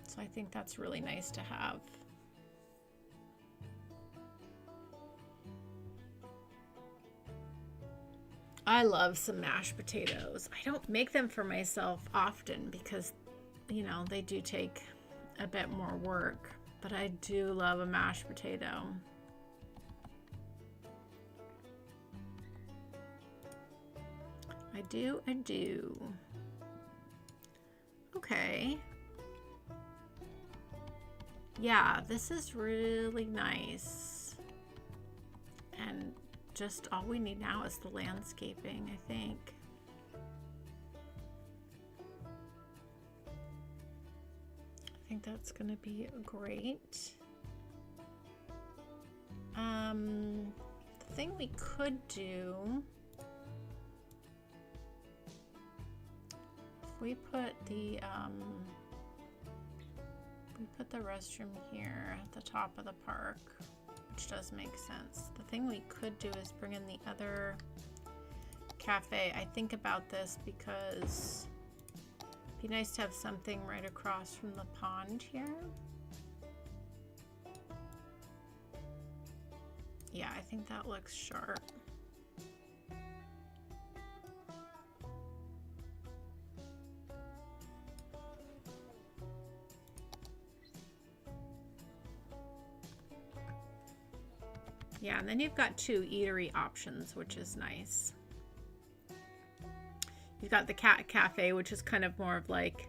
So I think that's really nice to have. I love some mashed potatoes. I don't make them for myself often because, you know, they do take a bit more work, but I do love a mashed potato. I do. Okay. Yeah, this is really nice. And just all we need now is the landscaping, I think. I think that's gonna be great. The thing we could do, if we put the restroom here at the top of the park, which does make sense. The thing we could do is bring in the other cafe. I think about this because it'd be nice to have something right across from the pond here. Yeah, I think that looks sharp. Yeah, and then you've got 2 eatery options, which is nice. You've got the cat cafe, which is kind of more of like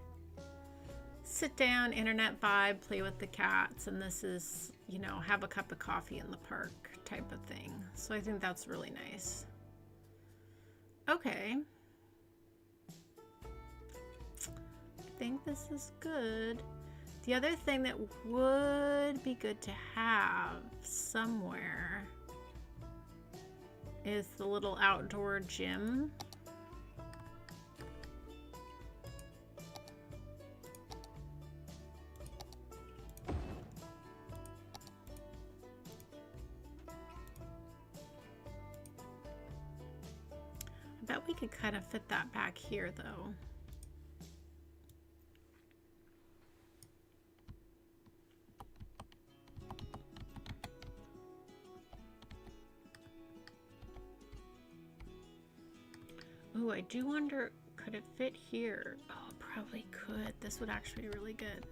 sit down, internet vibe, play with the cats, and this is, you know, have a cup of coffee in the park type of thing. So I think that's really nice. Okay. I think this is good. The other thing that would be good to have somewhere is the little outdoor gym. I bet we could kind of fit that back here though. Ooh, I do wonder, could it fit here? Oh, it probably could. This would actually be really good.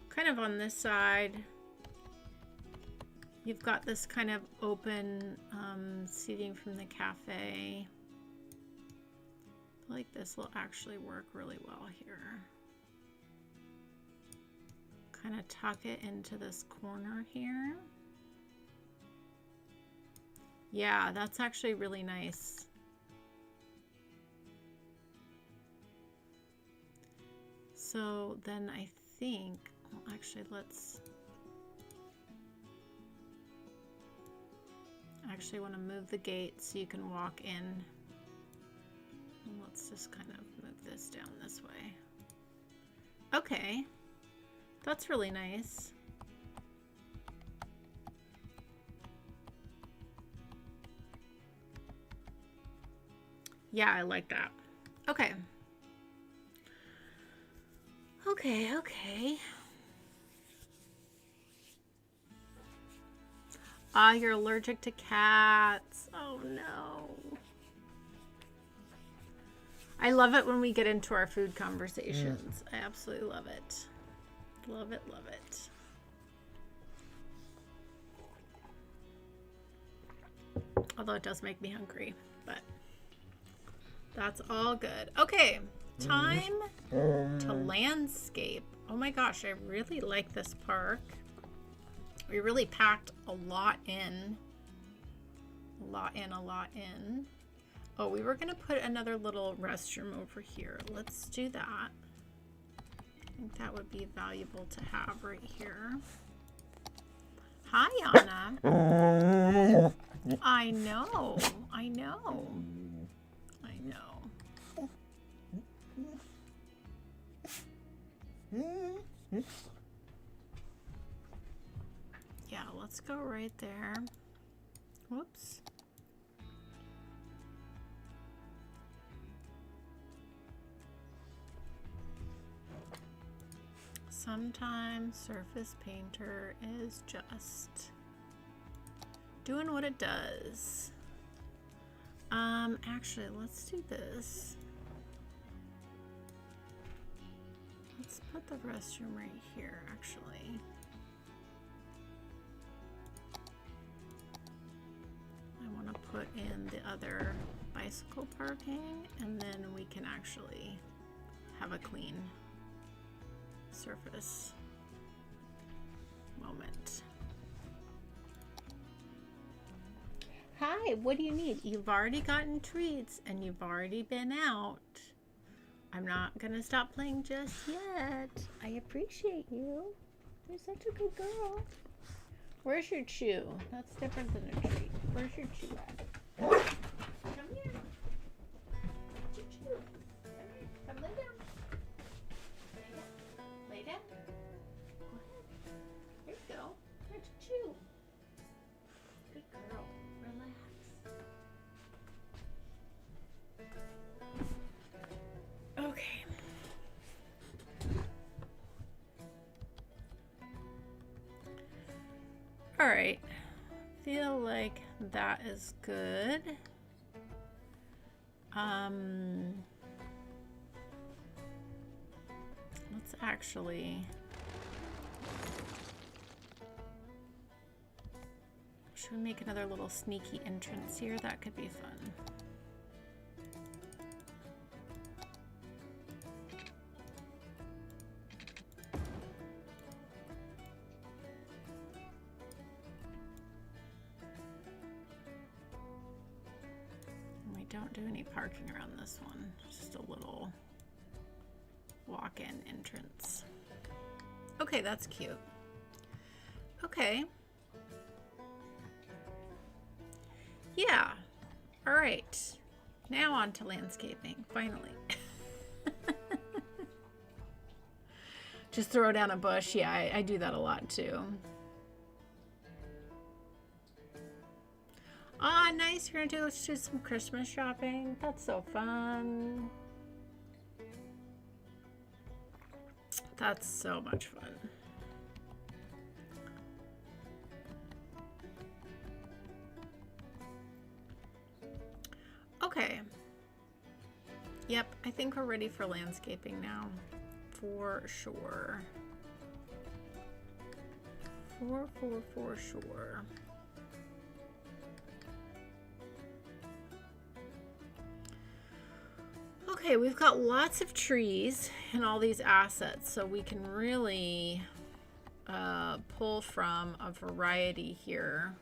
Kind of on this side, you've got this kind of open seating from the cafe. I feel like this will actually work really well here. Kind of tuck it into this corner here. Yeah, that's actually really nice. So then I think, well, actually let's, I actually want to move the gate so you can walk in. And let's just kind of move this down this way. Okay, that's really nice. Yeah, I like that. Okay. Okay. Ah, you're allergic to cats. Oh no. I love it when we get into our food conversations. I absolutely love it. Love it. Although it does make me hungry, but that's all good. Okay. Time to landscape. Oh my gosh, I really like this park. We really packed a lot in. A lot in. Oh, we were going to put another little restroom over here. Let's do that. I think that would be valuable to have right here. Hi, Anna. I know. Yeah, let's go right there. Whoops. Sometimes Surface Painter is just doing what it does. Actually, let's do this. Let's put the restroom right here, actually. I want to put in the other bicycle parking, and then we can actually have a clean surface moment. Hi, what do you need? You've already gotten treats and you've already been out. I'm not gonna stop playing just yet. I appreciate you. You're such a good girl. Where's your chew? That's different than a treat. Where's your chew at? Come here. Where's your chew? Come here. Come lay down. Lay down. Lay down. Go ahead. There you go. Where's your chew? Good girl. Relax. Okay. All right. Feel like that is good. Let's actually should we make another little sneaky entrance here? That could be fun. We don't do any parking around this one. Just a little walk-in entrance. Okay, that's cute. Okay. Yeah. All right. Now on to landscaping, finally. Just throw down a bush. Yeah, I do that a lot too. Ah, nice. You're gonna do some Christmas shopping. That's so fun. That's so much fun. Okay. Yep, I think we're ready for landscaping now. For sure. For sure. Okay, we've got lots of trees and all these assets, so we can really pull from a variety here,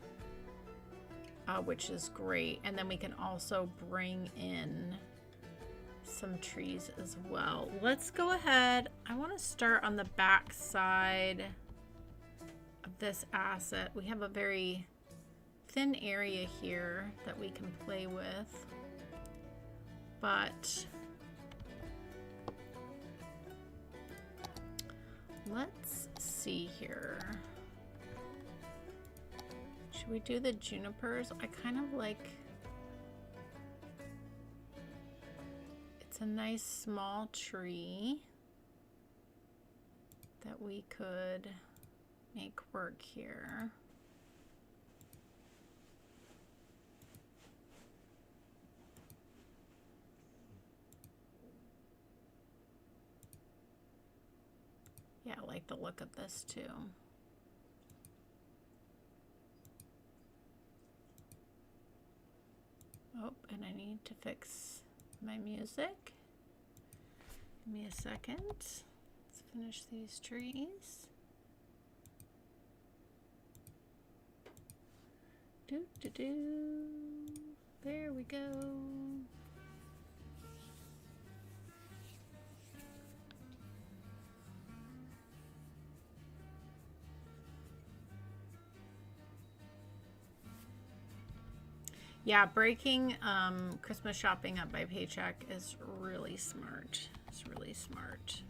which is great. And then we can also bring in some trees as well. Let's go ahead. I want to start on the back side of this asset. We have a very thin area here that we can play with, but let's see here. Should we do the junipers? I kind of like, it's a nice small tree that we could make work here. Yeah, I like the look of this too. Oh, and I need to fix my music. Give me a second. Let's finish these trees. There we go. Yeah, breaking Christmas shopping up by paycheck is really smart. It's really smart.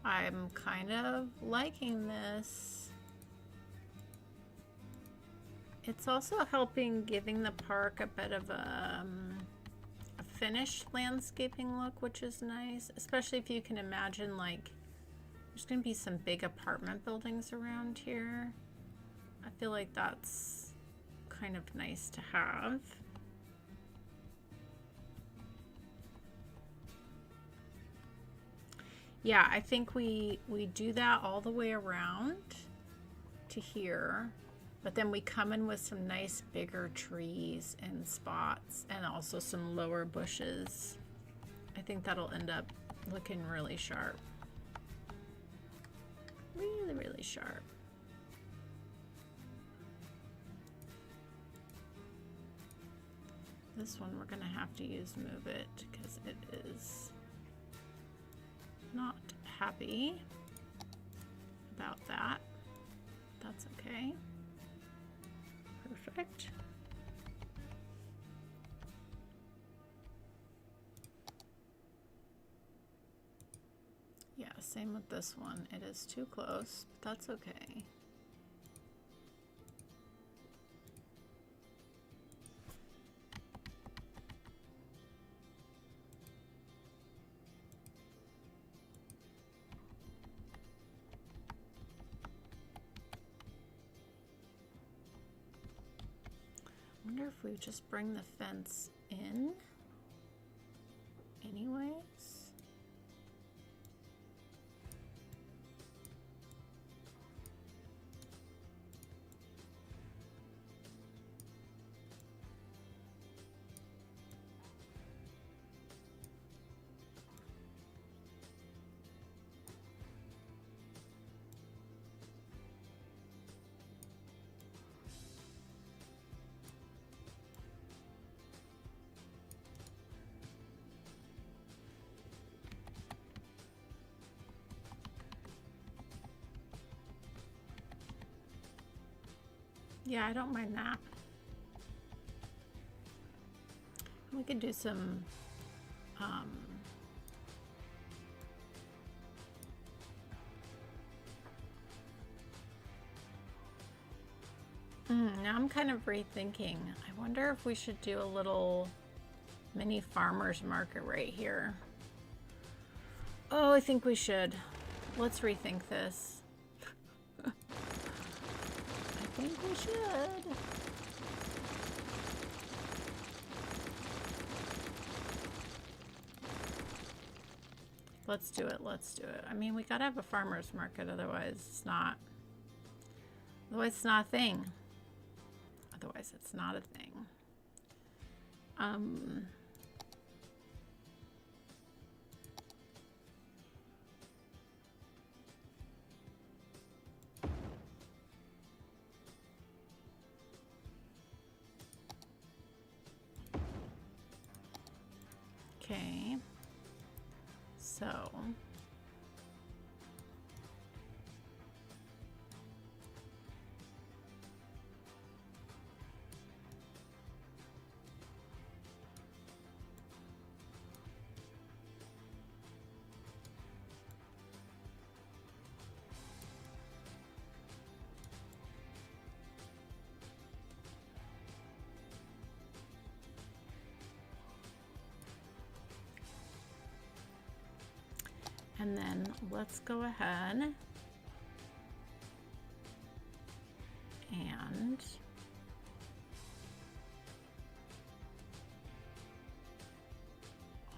I'm kind of liking this. It's also helping giving the park a bit of a finished landscaping look, which is nice, especially if you can imagine like there's going to be some big apartment buildings around here. I feel like that's kind of nice to have. Yeah, I think we do that all the way around to here, but then we come in with some nice bigger trees and spots and also some lower bushes. I think that'll end up looking really sharp. Really, really sharp. This one we're gonna have to use move it because it is not happy about that. That's okay. Perfect. Yeah, same with this one. It is too close, but that's okay. I wonder if we just bring the fence in anyways. Yeah, I don't mind that. We could do some now I'm kind of rethinking. I wonder if we should do a little mini farmer's market right here. Oh, I think we should. Let's rethink this. I think we should. Let's do it. Let's do it. I mean, we gotta have a farmer's market, otherwise it's not. Otherwise it's not a thing. Otherwise it's not a thing. Okay. So and then let's go ahead and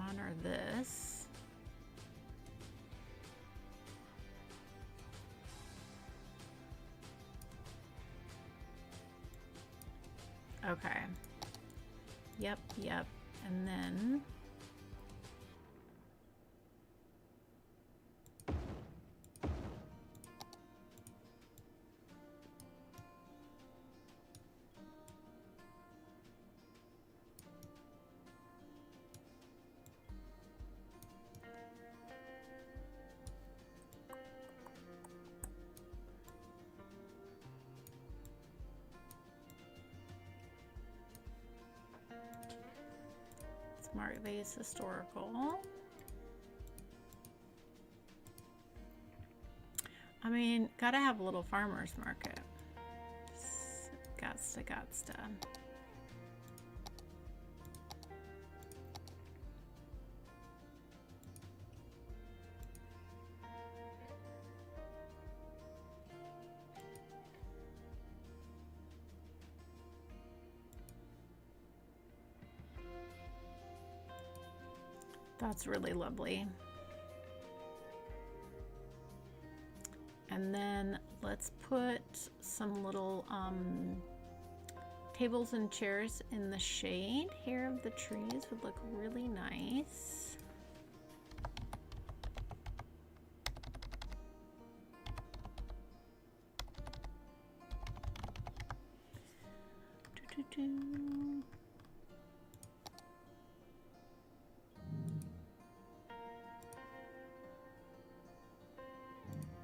honor this. Okay. Yep, yep. And then Smart Base Historical. I mean, gotta have a little farmer's market. That's really lovely. And then let's put some little tables and chairs in the shade here of the trees. Would look really nice.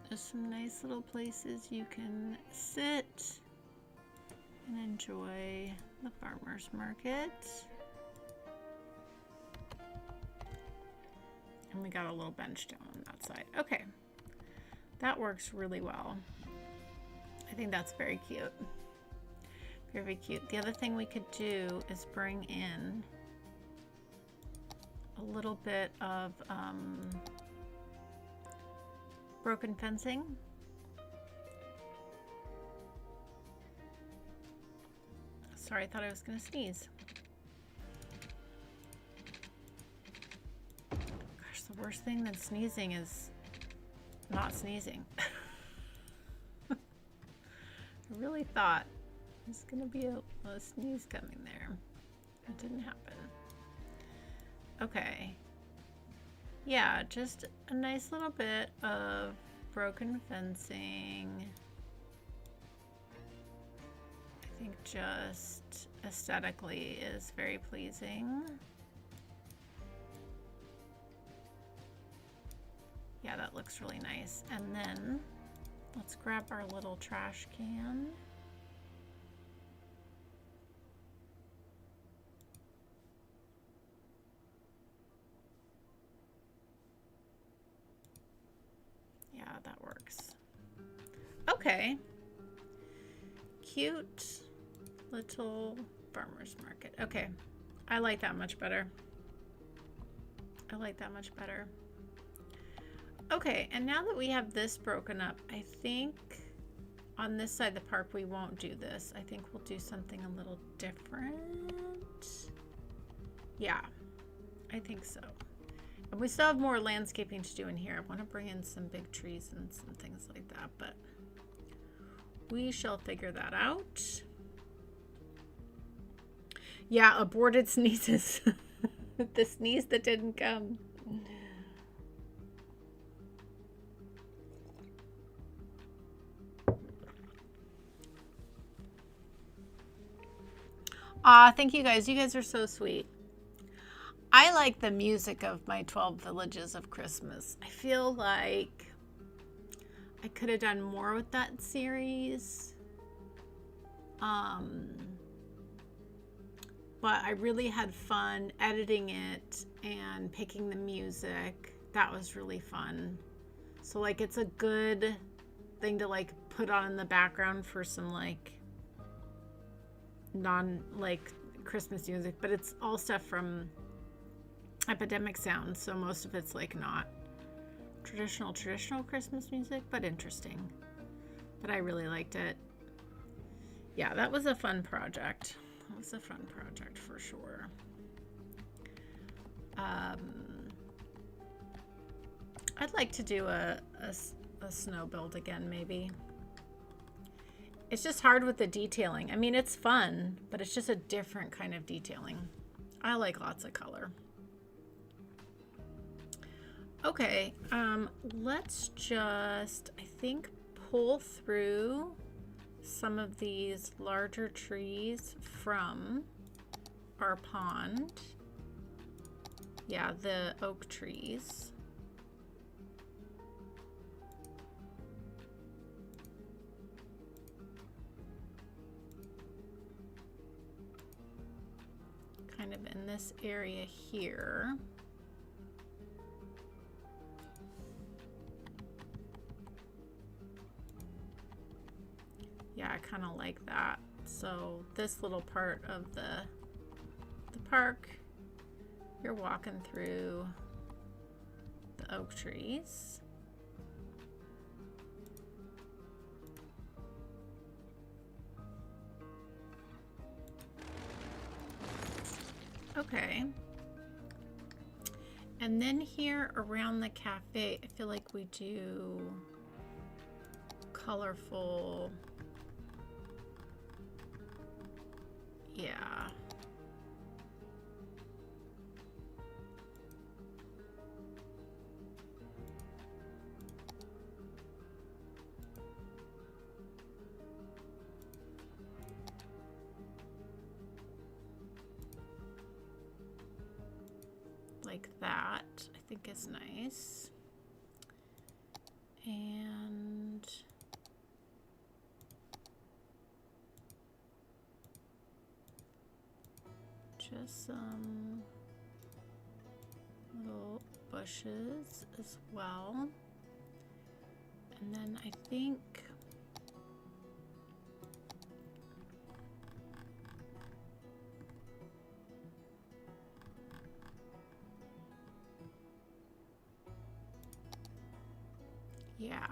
There's some nice little places you can sit and enjoy the farmer's market. And we got a little bench down on that side. Okay, that works really well. I think that's very cute. Very cute. The other thing we could do is bring in a little bit of broken fencing. Sorry, I thought I was going to sneeze. Gosh, the worst thing than sneezing is not sneezing. I really thought there's going to be a sneeze coming there. It didn't happen. Okay. Yeah, just a nice little bit of broken fencing. I think just aesthetically is very pleasing. Yeah, that looks really nice. And then let's grab our little trash can. Yeah, that works. Okay. Cute little farmer's market. Okay. I like that much better. I like that much better. Okay, and now that we have this broken up, I think on this side of the park we won't do this. I think we'll do something a little different. Yeah, I think so. And we still have more landscaping to do in here. I want to bring in some big trees and some things like that, but we shall figure that out. Yeah, aborted sneezes. The sneeze that didn't come. Aw, thank you guys. You guys are so sweet. I like the music of my 12 Villages of Christmas. I feel like I could have done more with that series. But I really had fun editing it and picking the music. That was really fun. So like it's a good thing to like put on in the background for some like Christmas music, but it's all stuff from Epidemic Sound, so most of it's like not traditional Christmas music, but interesting. But I really liked it. Yeah, that was a fun project. That was a fun project for sure. I'd like to do a snow build again, maybe. It's just hard with the detailing. I mean, it's fun, but it's just a different kind of detailing. I like lots of color. Okay, let's just, I think, pull through some of these larger trees from our pond. Yeah, the oak trees. Kind of in this area here. Yeah, I kind of like that. So this little part of the park, you're walking through the oak trees. Okay. And then here around the cafe, I feel like we do colorful, yeah. Like that, I think is nice. And just some little bushes as well. And then I think yeah,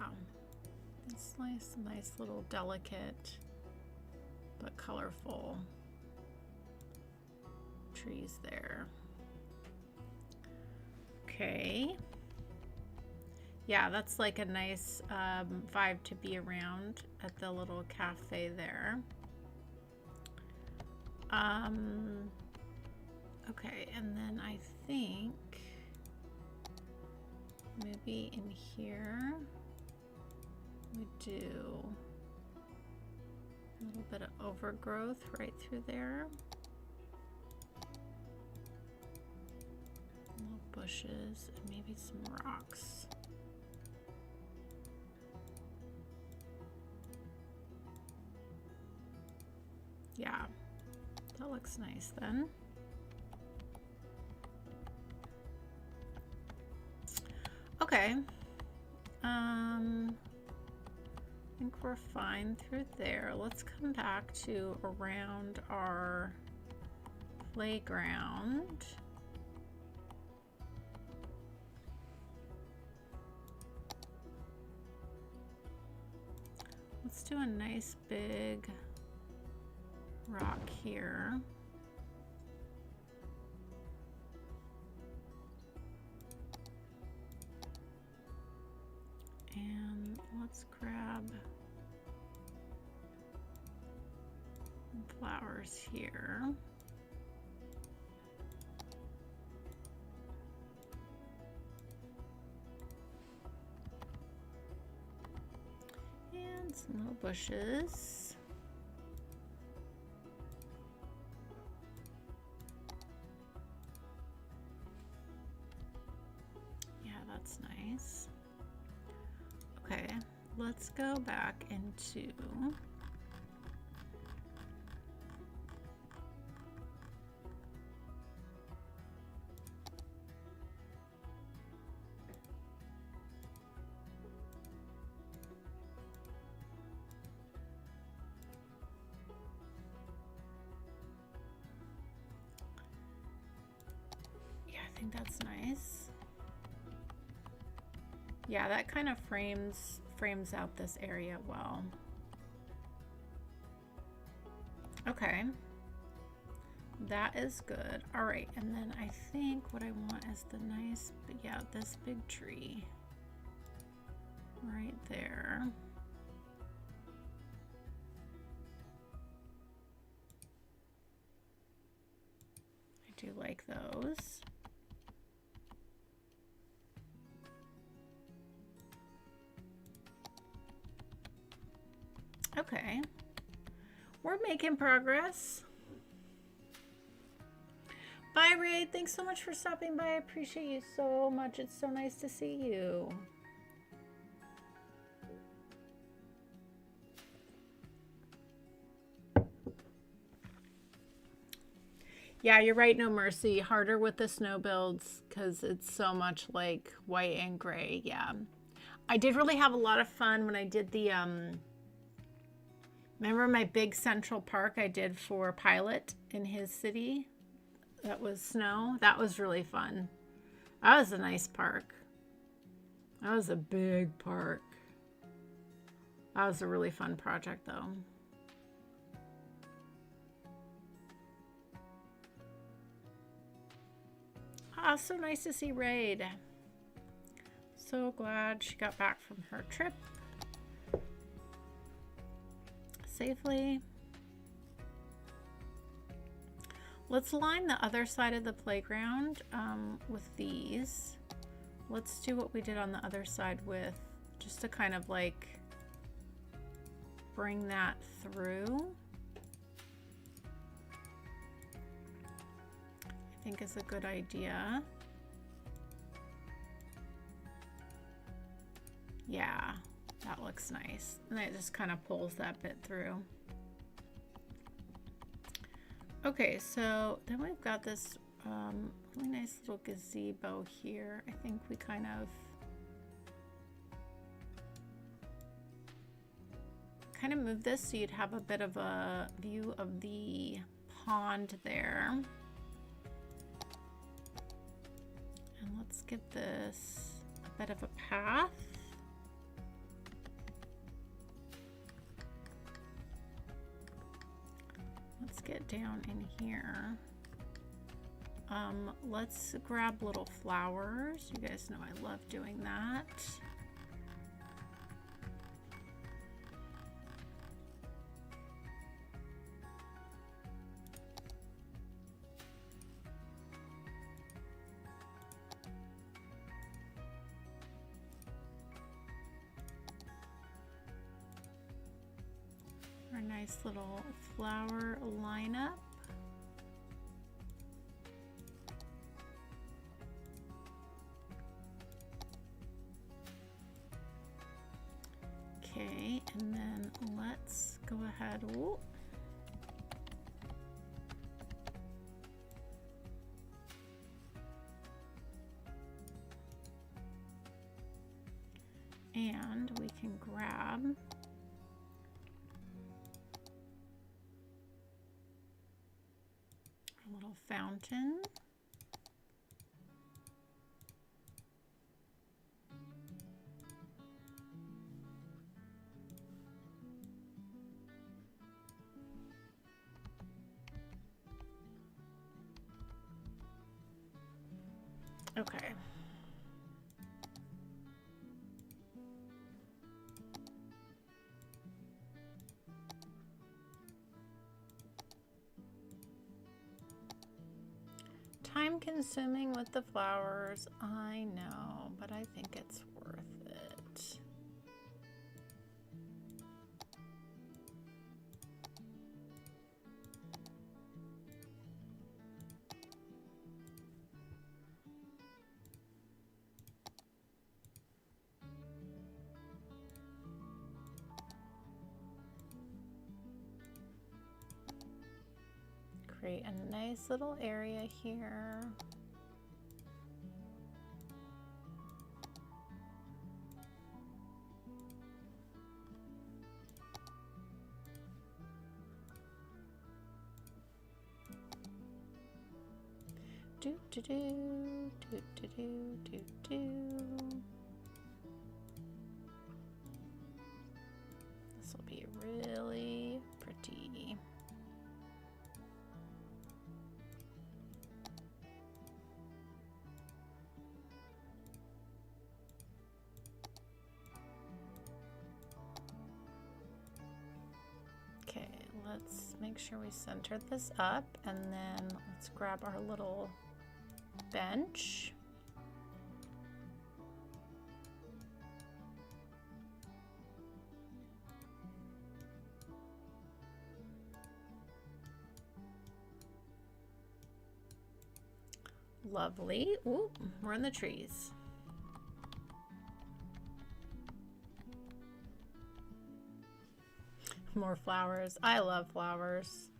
it's nice little delicate but colorful trees there. Okay. Yeah, that's like a nice vibe to be around at the little cafe there. Okay, and then I think maybe in here we do a little bit of overgrowth right through there. Little bushes and maybe some rocks. Yeah, that looks nice then. Okay. I think we're fine through there. Let's come back to around our playground. Let's do a nice big rock here. And let's grab some flowers here. And some little bushes. Yeah, that's nice. Okay, let's go back into yeah, I think that's nice. Yeah, that kind of frames out this area well. Okay, that is good. All right, and then I think what I want is the nice, yeah, this big tree right there. I do like those. Okay, we're making progress. Bye, Ray. Thanks so much for stopping by. I appreciate you so much. It's so nice to see you. Yeah, you're right, No Mercy. Harder with the snow builds because it's so much like white and gray. Yeah. I did really have a lot of fun when I did the Remember my big central park I did for Pilot in his city? That was snow. That was really fun. That was a nice park. That was a big park. That was a really fun project though. Ah, so nice to see Raid. So glad she got back from her trip safely. Let's line the other side of the playground with these. Let's do what we did on the other side with, just to kind of like bring that through. I think is a good idea. Yeah, that looks nice. And it just kind of pulls that bit through. Okay, so then we've got this really nice little gazebo here. I think we kind of move this so you'd have a bit of a view of the pond there. And let's give this a bit of a path. Let's get down in here. Let's grab little flowers. You guys know I love doing that. Our nice little flower lineup. Okay, and then let's go ahead. Ooh. And we can grab a little fountain. Okay. Time consuming with the flowers, I know, but I think it's worth it. Create a nice little area here. Do do do do do do do do. This will be really pretty. Let's make sure we center this up, and then let's grab our little bench. Lovely. Ooh, we're in the trees. More flowers. I love flowers.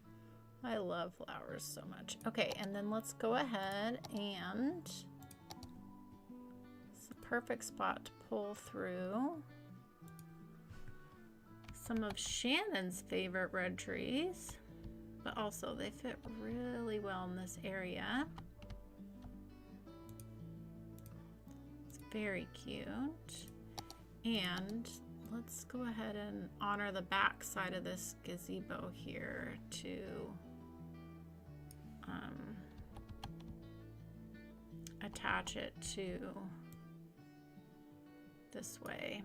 I love flowers so much. Okay, and then let's go ahead and it's the perfect spot to pull through. some of Shannon's favorite red trees, but also they fit really well in this area. It's very cute. And let's go ahead and honor the back side of this gazebo here to attach it to this way.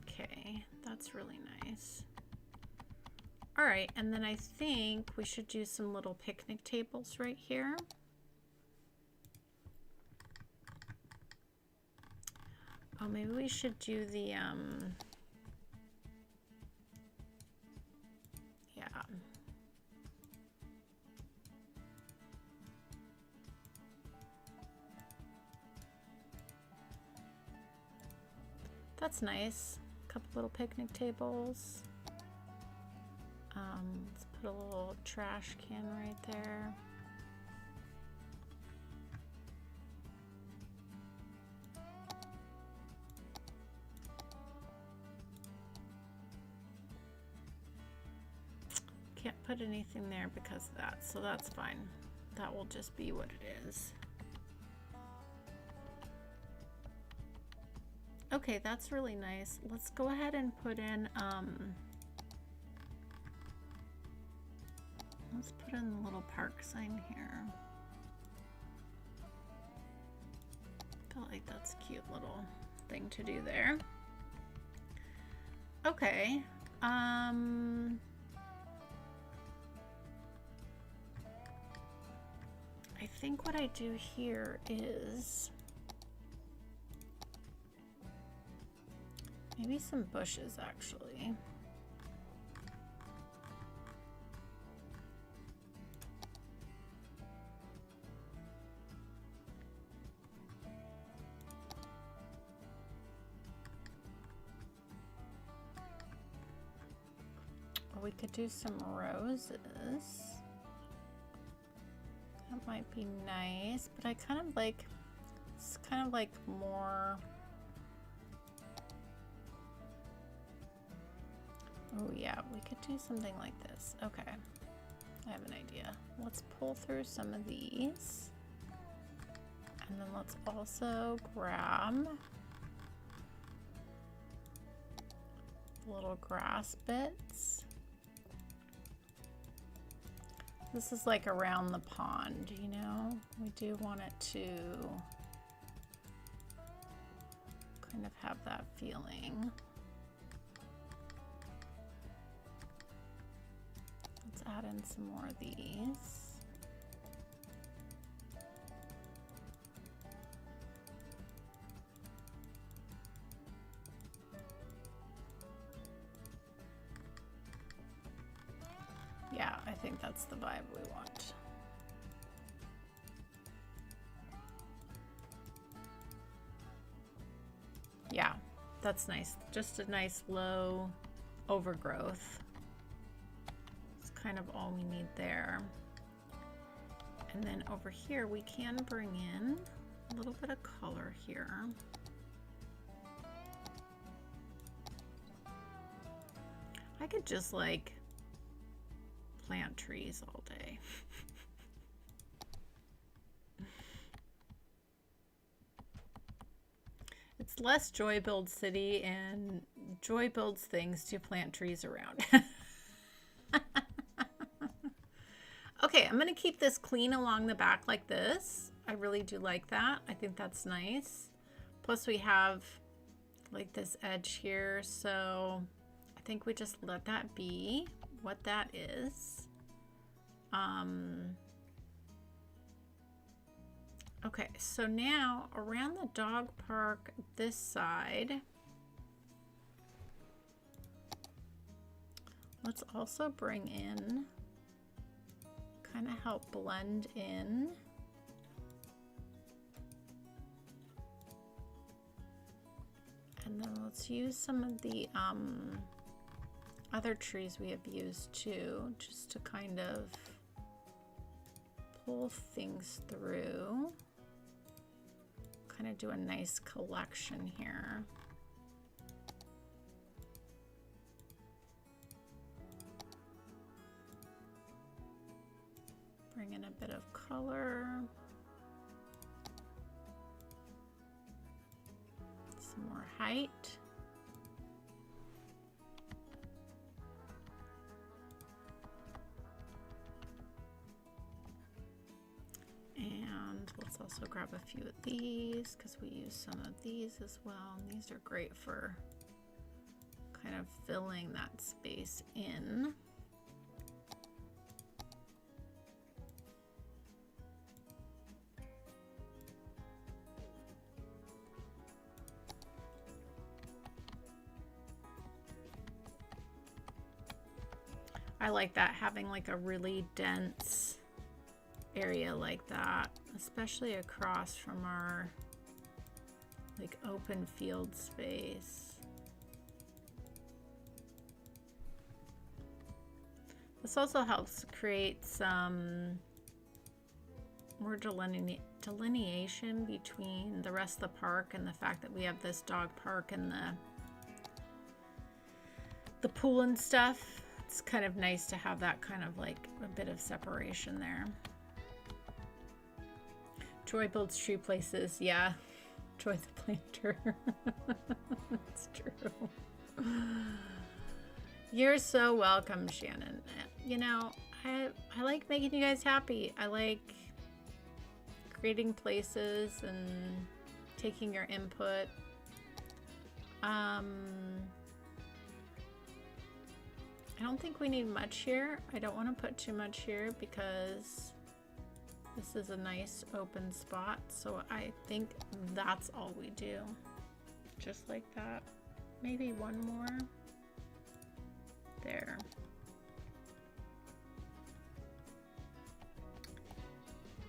Okay, that's really nice. All right, and then I think we should do some little picnic tables right here. Oh, maybe we should do the, yeah. That's nice. A couple little picnic tables. Let's put a little trash can right there. Can't put anything there because of that, so that's fine. That will just be what it is. Okay, that's really nice. Let's go ahead and put in, let's put in the little park sign here. I feel like that's a cute little thing to do there. Okay, I think what I do here is maybe some bushes, actually. Or we could do some roses. That might be nice, but I kind of like, it's kind of like more. Oh yeah, we could do something like this. Okay, I have an idea. Let's pull through some of these. And then let's also grab little grass bits. This is like around the pond, you know? We do want it to kind of have that feeling. Add in some more of these. Yeah, I think that's the vibe we want. Yeah, that's nice. Just a nice low overgrowth. Kind of all we need there. And then over here we can bring in a little bit of color here. I could just like plant trees all day. It's less Joy Builds City and Joy builds things to plant trees around. Okay, I'm going to keep this clean along the back like this. I really do like that. I think that's nice. Plus we have like this edge here, so I think we just let that be what that is. Okay, so now around the dog park this side, let's also bring in, kind of help blend in. And then let's use some of the other trees we have used too, just to kind of pull things through. Kind of do a nice collection here. color. Some more height. And let's also grab a few of these because we use some of these as well. And these are great for kind of filling that space in. I like that, having like a really dense area like that, especially across from our like open field space. This also helps create some more delineation between the rest of the park and the fact that we have this dog park and the pool and stuff. It's kind of nice to have that kind of like a bit of separation there. Joy builds tree places. Yeah. Joy the planter. It's true. You're so welcome, Shannon. You know, I like making you guys happy. I like creating places and taking your input. I don't think we need much here. I don't want to put too much here because this is a nice open spot. So I think that's all we do. Just like that. Maybe one more. There.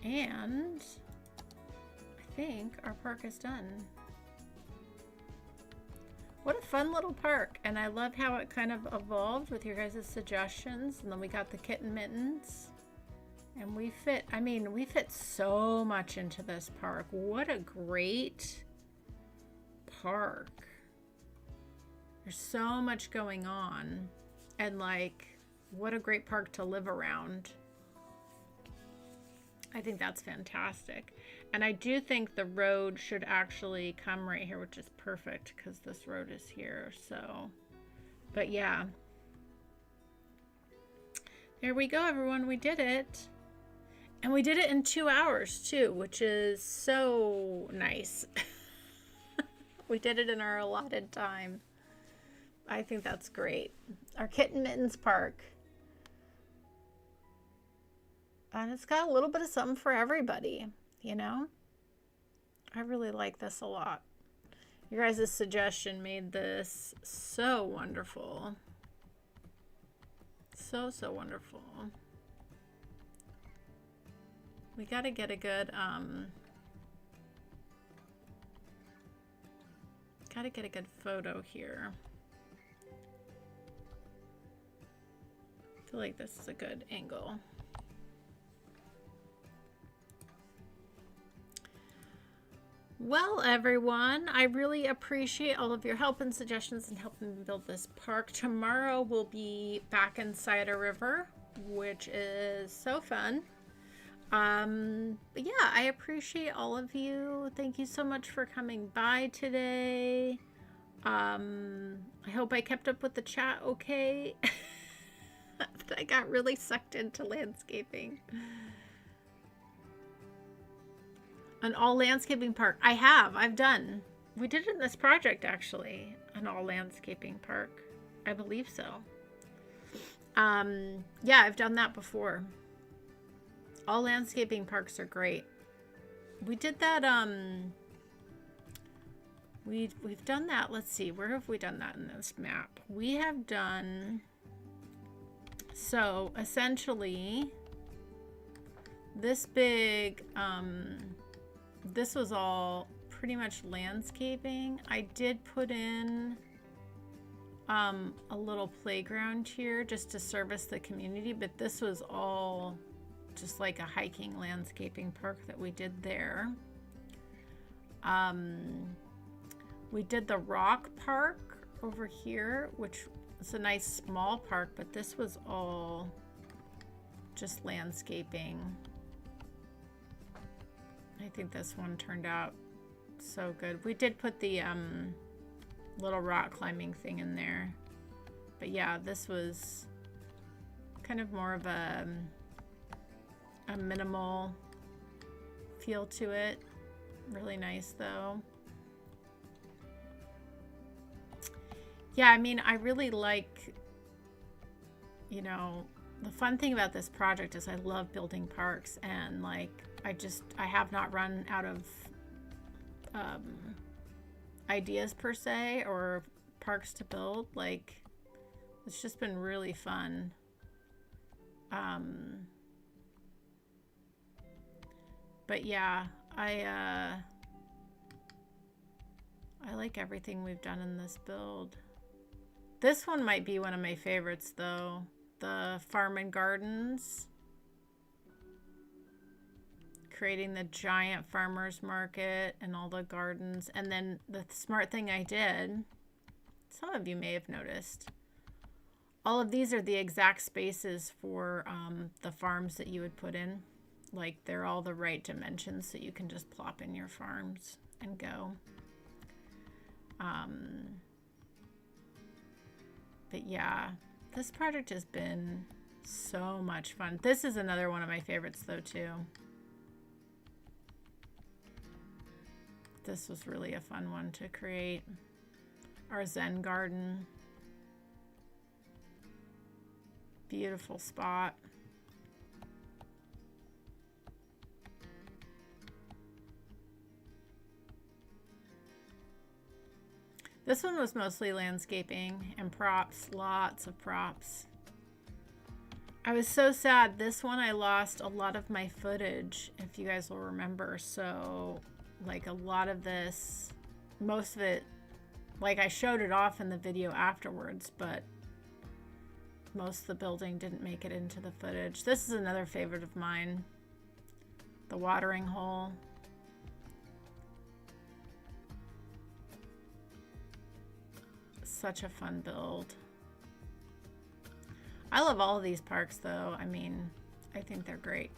And I think our park is done. What a fun little park. And I love how it kind of evolved with your guys' suggestions. And then we got the Kitten Mittens. And we fit, I mean, we fit so much into this park. What a great park. There's so much going on. And like, what a great park to live around. I think that's fantastic. And I do think the road should actually come right here, which is perfect because this road is here. So, but yeah. There we go, everyone. We did it. And we did it in 2 hours too, which is so nice. We did it in our allotted time. I think that's great. Our Kitten Mittens Park. And it's got a little bit of something for everybody, you know? I really like this a lot. Your guys' suggestion made this so wonderful. So, so wonderful. We got to get a good, photo here. I feel like this is a good angle. Well, everyone, I really appreciate all of your help and suggestions in helping me build this park. Tomorrow we'll be back inside a river, which is so fun. But yeah, I appreciate all of you. Thank you so much for coming by today. I hope I kept up with the chat okay. But I got really sucked into landscaping. An all landscaping park. I've done. We did it in this project actually. An all landscaping park. I believe so. Yeah, I've done that before. All landscaping parks are great. We did that, we've done that. Let's see, where have we done that in this map? We have done, so essentially this big, this was all pretty much landscaping. I did put in a little playground here just to service the community, but this was all just like a hiking landscaping park that we did there. We did the rock park over here, which is a nice small park, but this was all just landscaping. I think this one turned out so good. We did put the little rock climbing thing in there. But yeah, this was kind of more of a minimal feel to it. Really nice though. Yeah, I mean, I really like, you know, the fun thing about this project is I love building parks, and like I have not run out of ideas per se, or parks to build. Like, it's just been really fun. But yeah, I like everything we've done in this build. This one might be one of my favorites though. The farm and gardens. Creating the giant farmer's market and all the gardens. And then the smart thing I did, some of you may have noticed, all of these are the exact spaces for the farms that you would put in. Like, they're all the right dimensions, so you can just plop in your farms and go. But yeah, this project has been so much fun. This is another one of my favorites though too. This was really a fun one to create. Our Zen garden. Beautiful spot. This one was mostly landscaping and props, lots of props. I was so sad. This one I lost a lot of my footage, if you guys will remember. So like a lot of this, most of it, like I showed it off in the video afterwards, but most of the building didn't make it into the footage. This is another favorite of mine, the watering hole. Such a fun build. I love all of these parks though. I mean, I think they're great.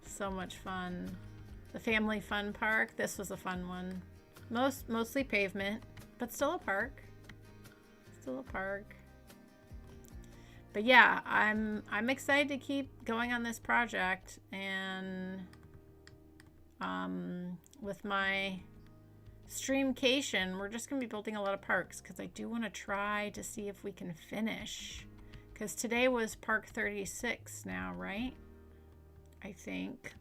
So much fun. The family fun park. This was a fun one. Mostly pavement, but still a park. Still a park. But yeah, I'm excited to keep going on this project, and with my streamcation, we're just gonna be building a lot of parks because I do want to try to see if we can finish. Because today was Park 36 now, right? I think.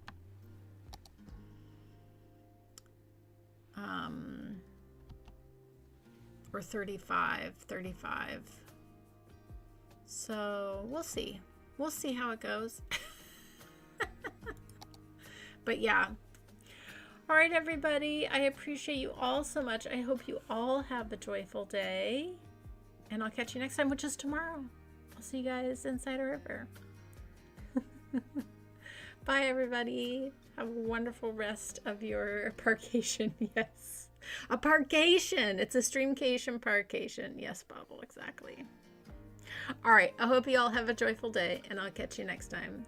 Or 35. So we'll see. We'll see how it goes. But yeah. All right, everybody. I appreciate you all so much. I hope you all have a joyful day. And I'll catch you next time, which is tomorrow. I'll see you guys inside a river. Bye, everybody. Have a wonderful rest of your parkation. Yes. A parkation. It's a streamcation parkation. Yes, Bobble, exactly. All right. I hope you all have a joyful day, and I'll catch you next time.